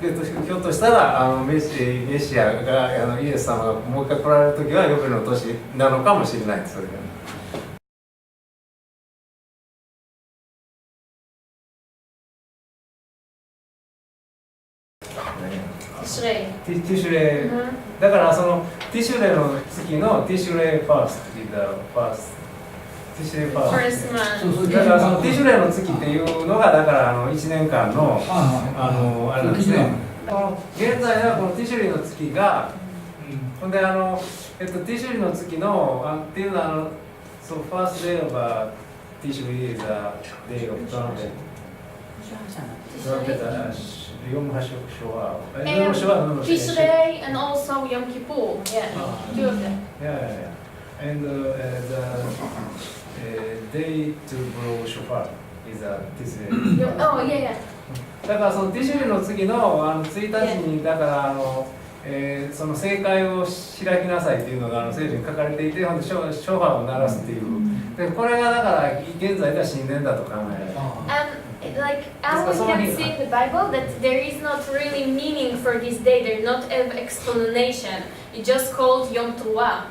ひょっとしたらメシアがイエス様がもう一回来られる時はヨベルの年なのかもしれないです。それが。ティシュレイ。だからそのティシュレイの月のティシュレイファーストって言ったらファースト。ティシュレイファースト。だからそのティシュレイの月っていうのがだから1年間のあれなんですね。現在はこのティシュレイの月が、ほんでティシュレイの月のっていうのはそうファーストデーオブティシュレイザデイオブトランペット。トランペット。Yom HaShoah. Tishrei and also Yom Kippur. Yeah, two of them. Yeah. And the day to blow shofar is Tishrei. Oh, yeah. だからそのティシュレイの次の1日にだからその正解を開きなさいというのが聖書に書かれていて、ショーファーを鳴らすっていう。でこれがだから現在では神殿だと考えられる。Like as we can see in the Bible, that there is not really meaning for this day. There's not an explanation. It's just called Yom Teruah.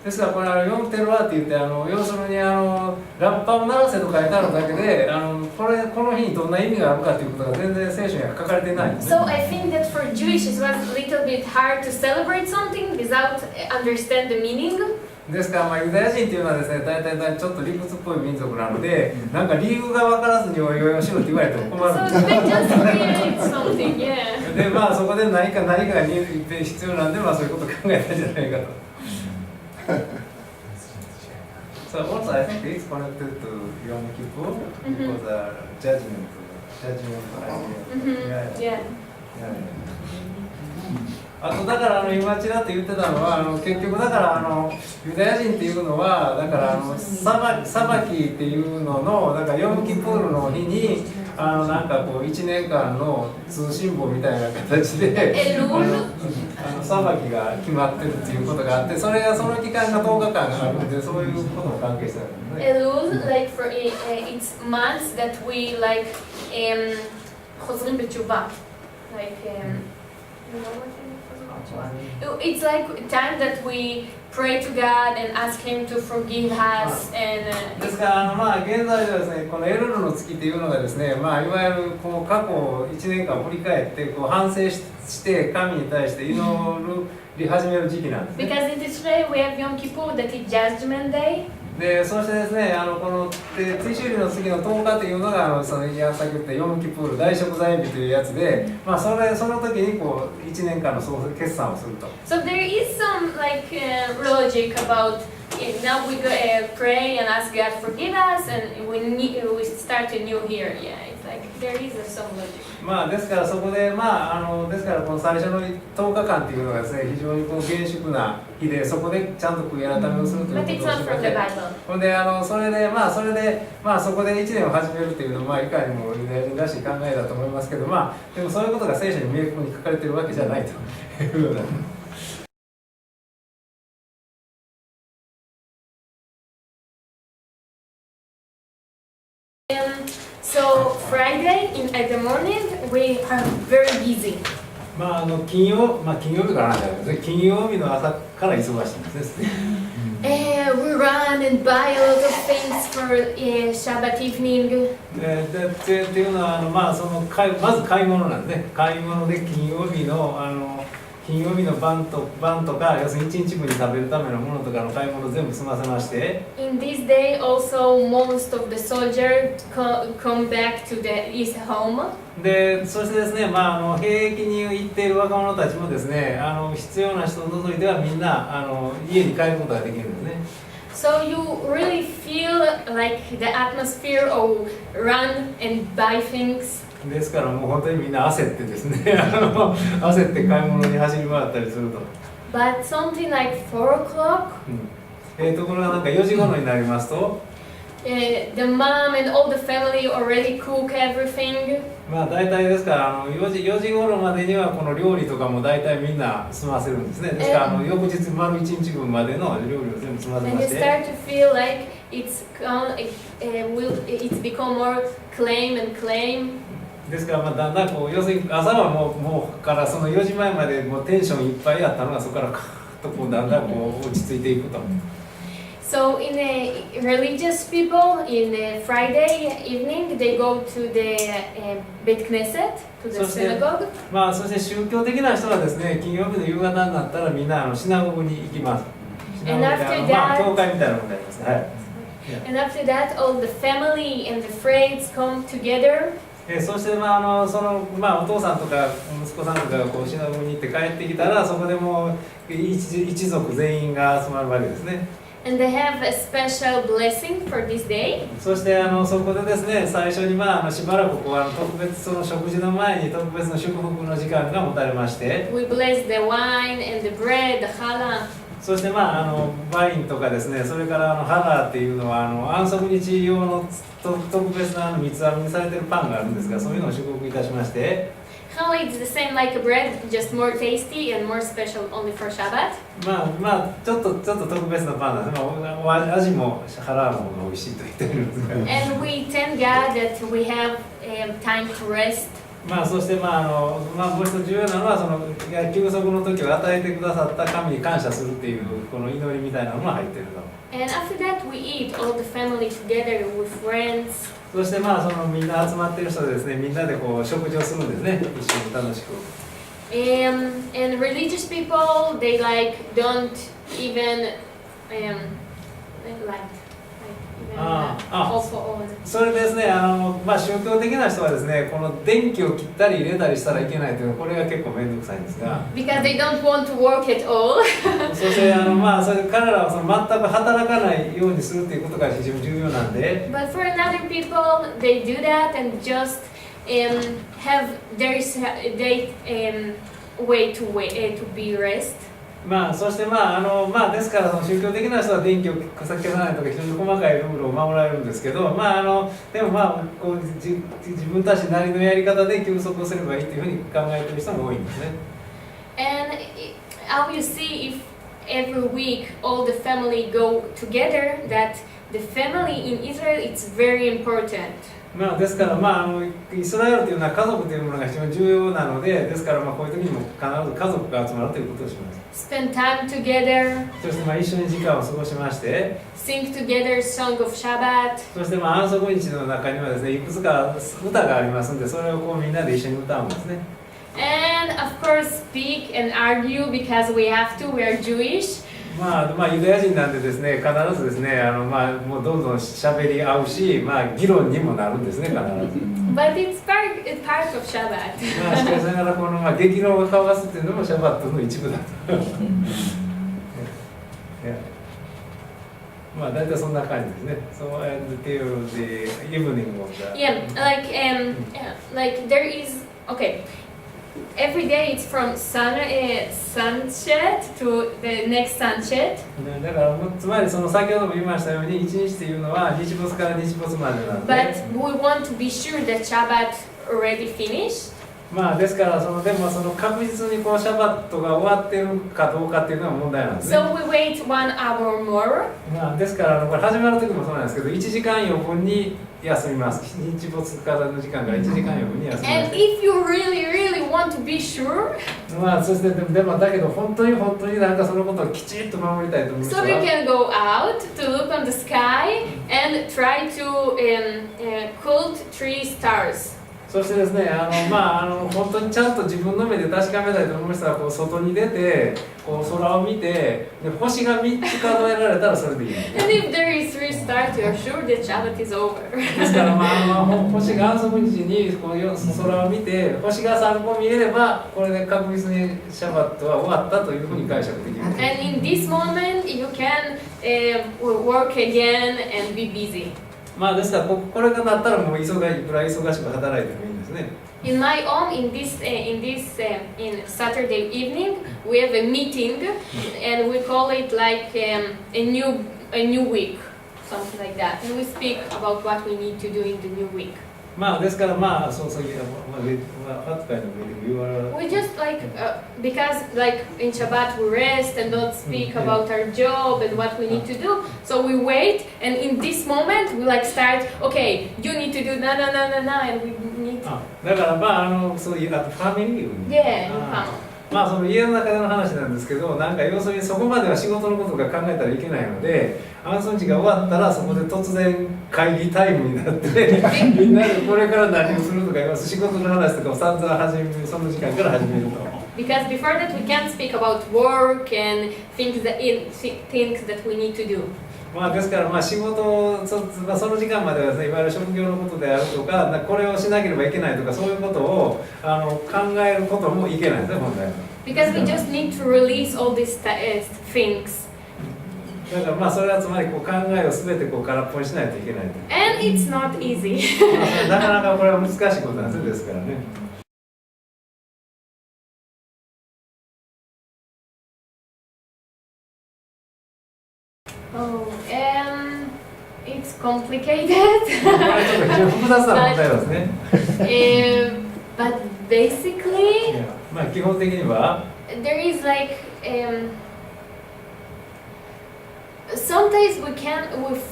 ですからこれヨンテルワって言って要するにラッパを鳴らせと書いてあるだけでこの日にどんな意味があるかということが全然聖書には書かれていないんですね。 So I think that for Jewish it was a little bit hard to celebrate something without understand the meaning. ですからユダヤ人っていうのはですね、大体ちょっと理屈っぽい民族なので、なんか理由が分からずにお祝いをしろって言われても困るんです So they just create something, yeah. でそこで何かが必要なんでそういうことを考えたんじゃないかと。So also I think it's connected to Yom Kippur because judgment idea. Yeah. あとだから今ちらっと言ってたのは結局だからユダヤ人っていうのはだから裁きっていうののだからヨムキプールの日になんかこう1年間の通信簿みたいな形で裁きが決まってるっていうことがあってその期間が10日間あるのでそういうことも関係してるんですね。Elul, like for it's months that we like חוזרים בתשובה, like you know what it's like time that we pray to God and ask Him to forgive us and ですから現在ではですねこのエルルの月っていうのがですねいわゆるこう過去1年間振り返ってこう反省して神に対して祈り始める時期なんですね。 because in Israel we have Yom Kippur that is Judgment Day. でそしてですねこのティシュリの次の10日というのがさっき言ったヨムキプール大食材日というやつで、その時にこう1年間の決算をすると。So there is some like logic about now we go pray and ask God forgive us and we start a new year. Yeah, it's like there is some logic. ですからそこでですからこの最初の10日間っていうのがですね非常にこう厳粛な日でそこでちゃんと悔い改めをするということをしまして、ほんでそれでそこで1年を始めるっていうのはいかにもユダヤ人らしい考えだと思いますけどでもそういうことが聖書に明確に書かれているわけじゃないというような。So Friday at the morning we are very busy. 金曜日からなんじゃないですね。金曜日の朝から忙しいんですね。We run and buy a lot of things for Shabbat evening. っていうのはまず買い物なんですね。買い物で金曜日の晩とか要するに1日分に食べるためのものとかの買い物全部済ませまして。In this day also most of the soldiers come back to his home. でそしてですね兵役に行っている若者たちもですね必要な人を除いてはみんな家に帰ることができるんですね。So you really feel like the atmosphere of run and buy things. ですからもう本当にみんな焦ってですね焦って買い物に走り回ったりすると。But something like 4 o'clock. ところがなんか4時頃になりますと。The mom and all the family already cook everything. 大体ですから4時頃までにはこの料理とかも大体みんな済ませるんですね。ですから翌日丸1日分までの料理を全部済ませまして。And you start to feel like it's become more claim. ですからだんだんこう要するに朝はもうからその4時前までもうテンションいっぱいあったのがそこからカーッとこうだんだんこう落ち着いていくと。So in religious people in Friday evening they go to the Beit Knesset, to the synagogue. そして宗教的な人はですね金曜日の夕方になったらみんなシナゴグに行きます。And after that, 教会みたいなものがありますね。はい。And after that all the family and the friends come together. そしてお父さんとか息子さんとかがこうシナゴグに行って帰ってきたらそこでもう一族全員が集まるわけですね。And they have a special blessing for this day. そしてそこでですね最初にしばらくこう特別その食事の前に特別の祝福の時間が持たれまして。We bless the wine and the bread, the challah. そしてワインとかですねそれからハラーっていうのは安息日用の特別な三つ編みにされているパンがあるんですがそういうのを祝福いたしまして。Challah is the same like a bread, just more tasty and more special only for Shabbat. ちょっと特別なパンなんです。味もハラーの方が美味しいと言ってるんですが。And we thank God that we have time to rest. そしてもう一つ重要なのはその休息の時を与えてくださった神に感謝するっていうこの祈りみたいなのが入ってると。And after that, we eat all the family together with friends. そしてそのみんな集まってる人でですね、みんなでこう食事をするんですね、一緒に楽しく。And religious people, they don't even offer. それですね、宗教的な人はですね、この電気を切ったり入れたりしたらいけないというのこれが結構面倒くさいんですが。Because they don't want to work at all. そしてそれ彼らはその全く働かないようにするということが非常に重要なんで。But for another people, they do that and just have their way to be rest. そしてですからその宗教的な人は電気を消さないとか非常に細かいルールを守られるんですけど、でもこう自分たちなりのやり方で休息をすればいいというふうに考えている人も多いんですね。And how you see if every week all the family go together, that the family in Israel is very important. ですからイスラエルというのは家族というものが非常に重要なので、ですからこういう時にも必ず家族が集まるということをします。Spend time together. そして一緒に時間を過ごしまして、sing together song of Shabbat. そして安息日の中にはですね、いくつか歌がありますので、それをこうみんなで一緒に歌うんですね。And of course speak and argue because we have to. We are Jewish. ユダヤ人なんでですね、必ずですね、もうどんどん喋り合うし、議論にもなるんですね、必ず。But it's part of Shabbat. しかしながらこの激論を交わすっていうのもシャバットの一部だと。大体そんな感じですね。So until the evening of the. Yeah, like there is every day it's from sunset to the next sunset. だからつまりその先ほども言いましたように一日というのは日没から日没までなんで。But we want to be sure that Shabbat already finished. ですからでも確実にこうシャバットが終わってるかどうかっていうのが問題なんですね。So we wait 1 hour more. ですからこれ始まる時もそうなんですけど、1時間余分に休みます。日没からの時間から1時間余分に休みます。And if you really want to be sure. そしてだけど本当になんかそのことをきちっと守りたいと思います。So we can go out to look on the sky and try to count 3 stars. そしてですね、本当にちゃんと自分の目で確かめたいと思いましたら、こう外に出て、こう空を見て、で星が3つ数えられたらそれでいい。And if there is 3 stars, you are sure that Shabbat is over. ですから星が安息日にこう空を見て、星が3個見えれば、これで確実にシャバットは終わったというふうに解釈できる。And in this moment, you can work again and be busy. ですからこれがなったらもういくら忙しく働いてもいいんですね。In my home, in Saturday evening, we have a meeting, and we call it like a new week, something like that. And we speak about what we need to do in the new week. ですからWe just because in Shabbat we rest and don't speak about our job and what we need to do. So we wait, and in this moment we start. Okay, you need to do na, and we need. だからそういうファミリー。Yeah. その家の中での話なんですけど、要するにそこまでは仕事のことが考えたらいけないので、安息日が終わったらそこで突然会議タイムになってみんなでこれから何をするとか言います。仕事の話とかを散々その時間から始めると。Because before that we can't speak about work and things that we need to do. ですから仕事その時間まではですね、いわゆる職業のことであるとか、これをしなければいけないとか、そういうことを考えることもいけないんですね、本来は。Because we just need to release all these things. だからそれはつまり考えをすべて空っぽにしないといけない。And it's not easy. なかなかこれは難しいことなんですですからね。It's complicated. これちょっと非常に複雑な問題ですね。But basically, 基本的には there is sometimes we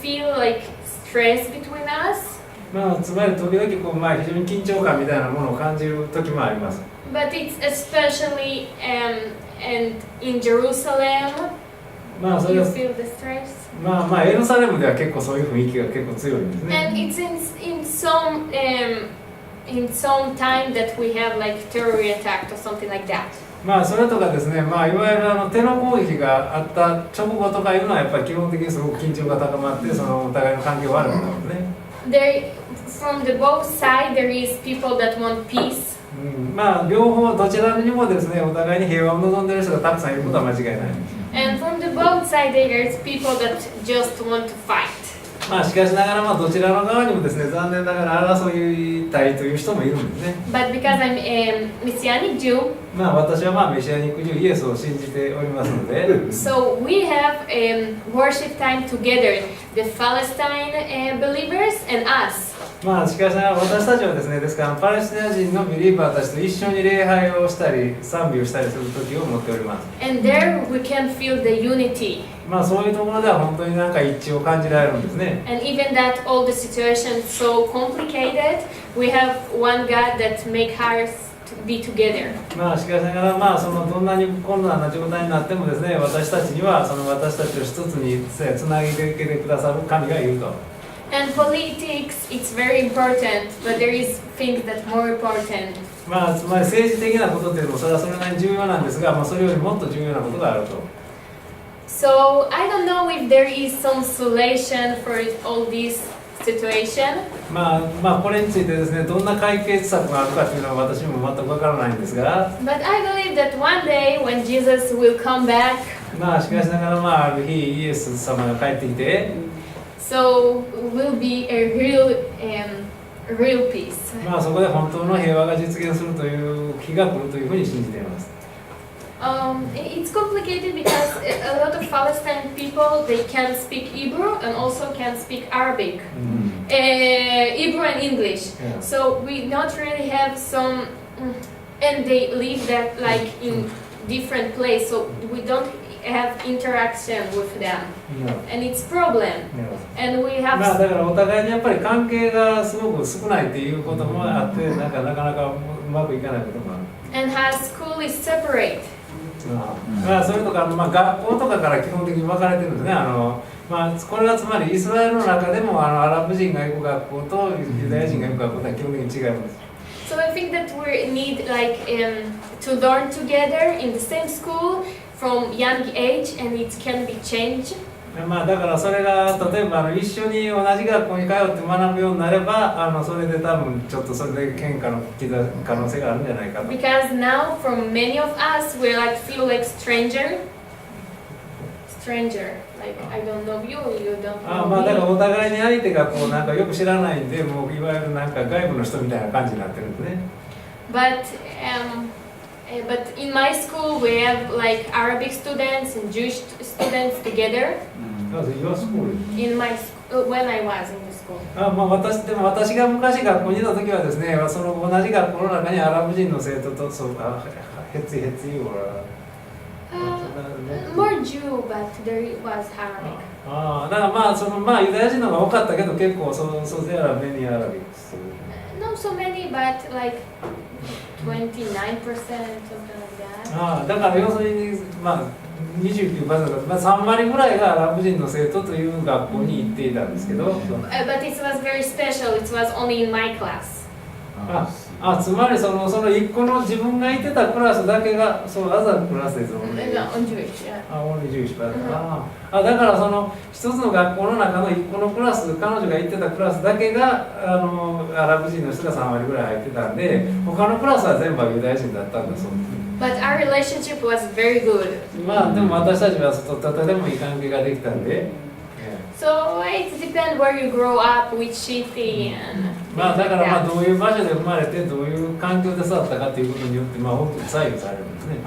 feel like stress between us. まあつまり時々こう、まあ、非常に緊張感みたいなものを感じる時もあります。But it's especially and in Jerusalem. まあそれ You は feel the stress. まあエルサレムでは結構そういう雰囲気が結構強いんですね。 And it's in some time that we have like terror attack or something like that. まあそれとかですね、まあいわゆるテロ攻撃があった直後とかいうのはやっぱり基本的にすごく緊張が高まってそのお互いの関係が悪くなるんですね。There, from the both side, there is people that want peace. まあ両方どちらにもですねお互いに平和を望んでいる人がたくさんいることは間違いない。And from the both side, there is people that just want to fight. まあしかしながらまあどちらの側にもですね残念ながら争いたいという人もいるんですね。But because I'm a Messianic Jew, まあ私はまあメシアニックJewイエスを信じておりますので。so we have worship time together, the Palestine believers and us. まあしかしながら私たちはですねですからパレスチナ人のビリーバーたちと一緒に礼拝をしたり賛美をしたりする時を持っております。And there we can feel the unity. まあそういうところでは本当になんか一致を感じられるんですね。And even that all the situations so complicated, we have one God that make us to be together. まあしかしながらまあそのどんなに困難な状態になってもですね私たちにはその私たちを一つにつなげてくださる神がいると。And politics, it's very important, but there is things that more important. まあつまり政治的なことっていうのもそれはそれなりに重要なんですが、まあそれよりもっと重要なことがあると。So I don't know if there is some solution for all this situation. まあこれについてですねどんな解決策があるかというのは私も全くわからないんですが。But I believe that one day when Jesus will come back. まあしかしながらまあある日イエス様が帰ってきて。So will be a real peace. まあそこで本当の平和が実現するという日が来るというふうに信じています。It's complicated because a lot of Palestinian people they can speak Hebrew and also can speak Arabic, Hebrew and English. Yeah. So we not really have some, and they live that like in different place. So we don't have interaction with them, and it's problem. And we have. まあだからお互いにやっぱり関係がすごく少ないっていうこともあってなかなかうまくいかないこともある。And how school is separate. まあそれとかまあ学校とかから基本的に分かれてるんですね。まあこれはつまりイスラエルの中でもアラブ人が行く学校とユダヤ人が行く学校とは基本的に違います。So I think that we need like to learn together in the same school from young age, and it can be changed. まあだからそれが例えば一緒に同じ学校に通って学ぶようになればそれで多分ちょっとそれで喧嘩の可能性があるんじゃないかと。Because now for many of us we like feel like stranger. Like I don't know you, you don't know まあだから me. お互いに相手がこうなんかよく知らないんでもういわゆるなんか外部の人みたいな感じになってるんですね。But in my school we have like Arabic students and Jewish students together. In my when I was in the school. まあ私が昔学校にいた時はですねその同じ学校の中にアラブ人の生徒とmore Jew, but there was Arabic. だからまあユダヤ人の方が多かったけど結構そうであらメニアラビックス。Not so many, but like 29%, something like that. だから要するにまあ29%だから、3割ぐらいがアラブ人の生徒という学校に行っていたんですけど。But it was very special. It was only in my class. つまりその1個の自分がいてたクラスだけがアザークラスですよね。On Jewish, yeah. Only Jewish だからその一つの学校の中の1個のクラス彼女が行ってたクラスだけがアラブ人の人が3割ぐらい入ってたんで他のクラスは全部ユダヤ人だったんだそうです。But our relationship was very good. まあでも私たちはとてもいい関係ができたんで。So it depends where you grow up, which city, and だからどういう場所で生まれてどういう環境で育ったかということによって大きく左右されるんですね。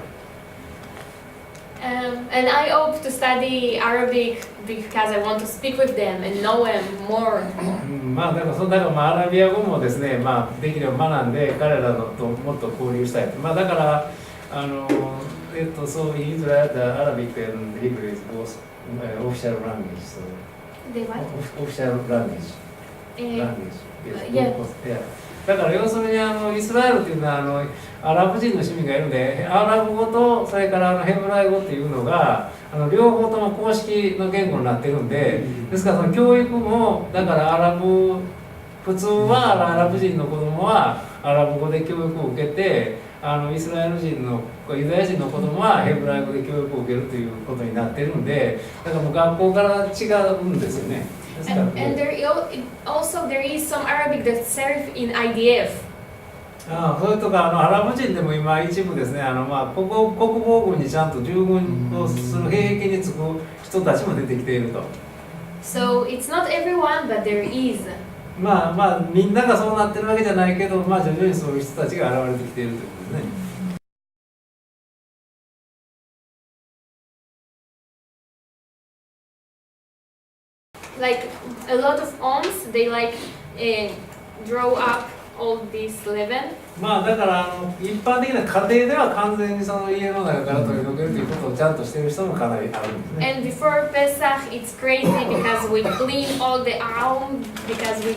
And I hope to study Arabic because I want to speak with them and know them more. だからアラビア語もですね、できれば学んで彼らともっと交流したい。だからそうイスラエルでアラビック and Hebrew is both official language. So They what? Official language. だから要するにイスラエルっていうのはアラブ人の市民がいるので、アラブ語とそれからヘブライ語っていうのが両方とも公式の言語になってるんで、ですからその教育もだから普通はアラブ人の子供はアラブ語で教育を受けて、イスラエル人のユダヤ人の子供はヘブライ語で教育を受けるということになってるんで、だからもう学校から違うんですよね。And also there is some Arabic that serve in IDF. それとかアラブ人でも今一部ですね、国防軍にちゃんと従軍をする兵役に就く人たちも出てきていると。So it's not everyone, but there is. みんながそうなってるわけじゃないけど、徐々にそういう人たちが現れてきているということですね。Like a lot of homes, they draw up all this leaven. だから一般的な家庭では完全にその家の中から取り除けるということをちゃんとしている人もかなりあるんですね。And before Pesach, it's crazy because we clean all the arm because we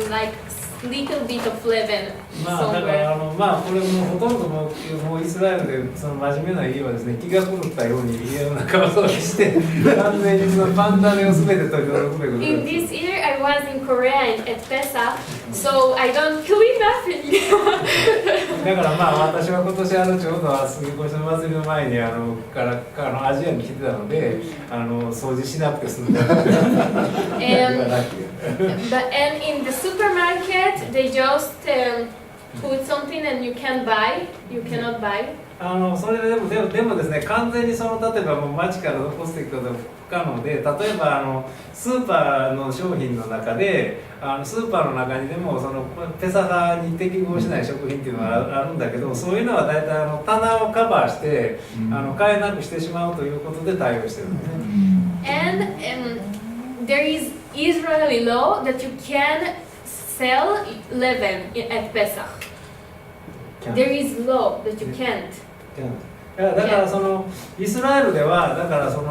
like little bit of leaven だから somewhere. これもほとんどもうイスラエルでその真面目な家はですね、気が狂ったように家の中を掃除して完全にそのパンダネを全て取り除くべく。In this year, I was in Korea at Pesach, so I don't clean nothing. だから私は今年ちょうど杉越の祭りの前にアジアに来てたので掃除しなくて済んだ。And in the supermarket, they just put something and you cannot buy. それでもですね、完全に例えばもう街から残していくことは不可能で、例えばスーパーの商品の中でスーパーの中にでもペサハに適合しない食品っていうのがあるんだけど、そういうのは大体棚をカバーして買えなくしてしまうということで対応してるんですね。And there is Israeli law that you can sell leaven at Pesach. There is law that you can't. だからイスラエルではだからだか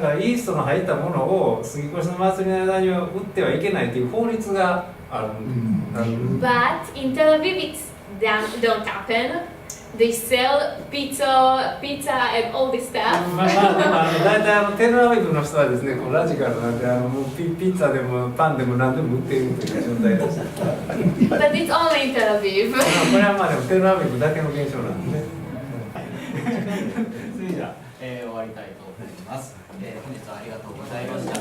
らイーストの入ったものを杉越の祭りの間には売ってはいけないという法律がある。But in Tel Aviv it's don't happen. They sell pizza and all this stuff. 大体テルアビブの人はですね、ラジカルなんでもうピッツァでもパンでも何でも売っているという状態です。But it's only in Tel Aviv. これはでもテルアビブだけの現象なんですね。それじゃあ、終わりたいと思います。本日はありがとうございました。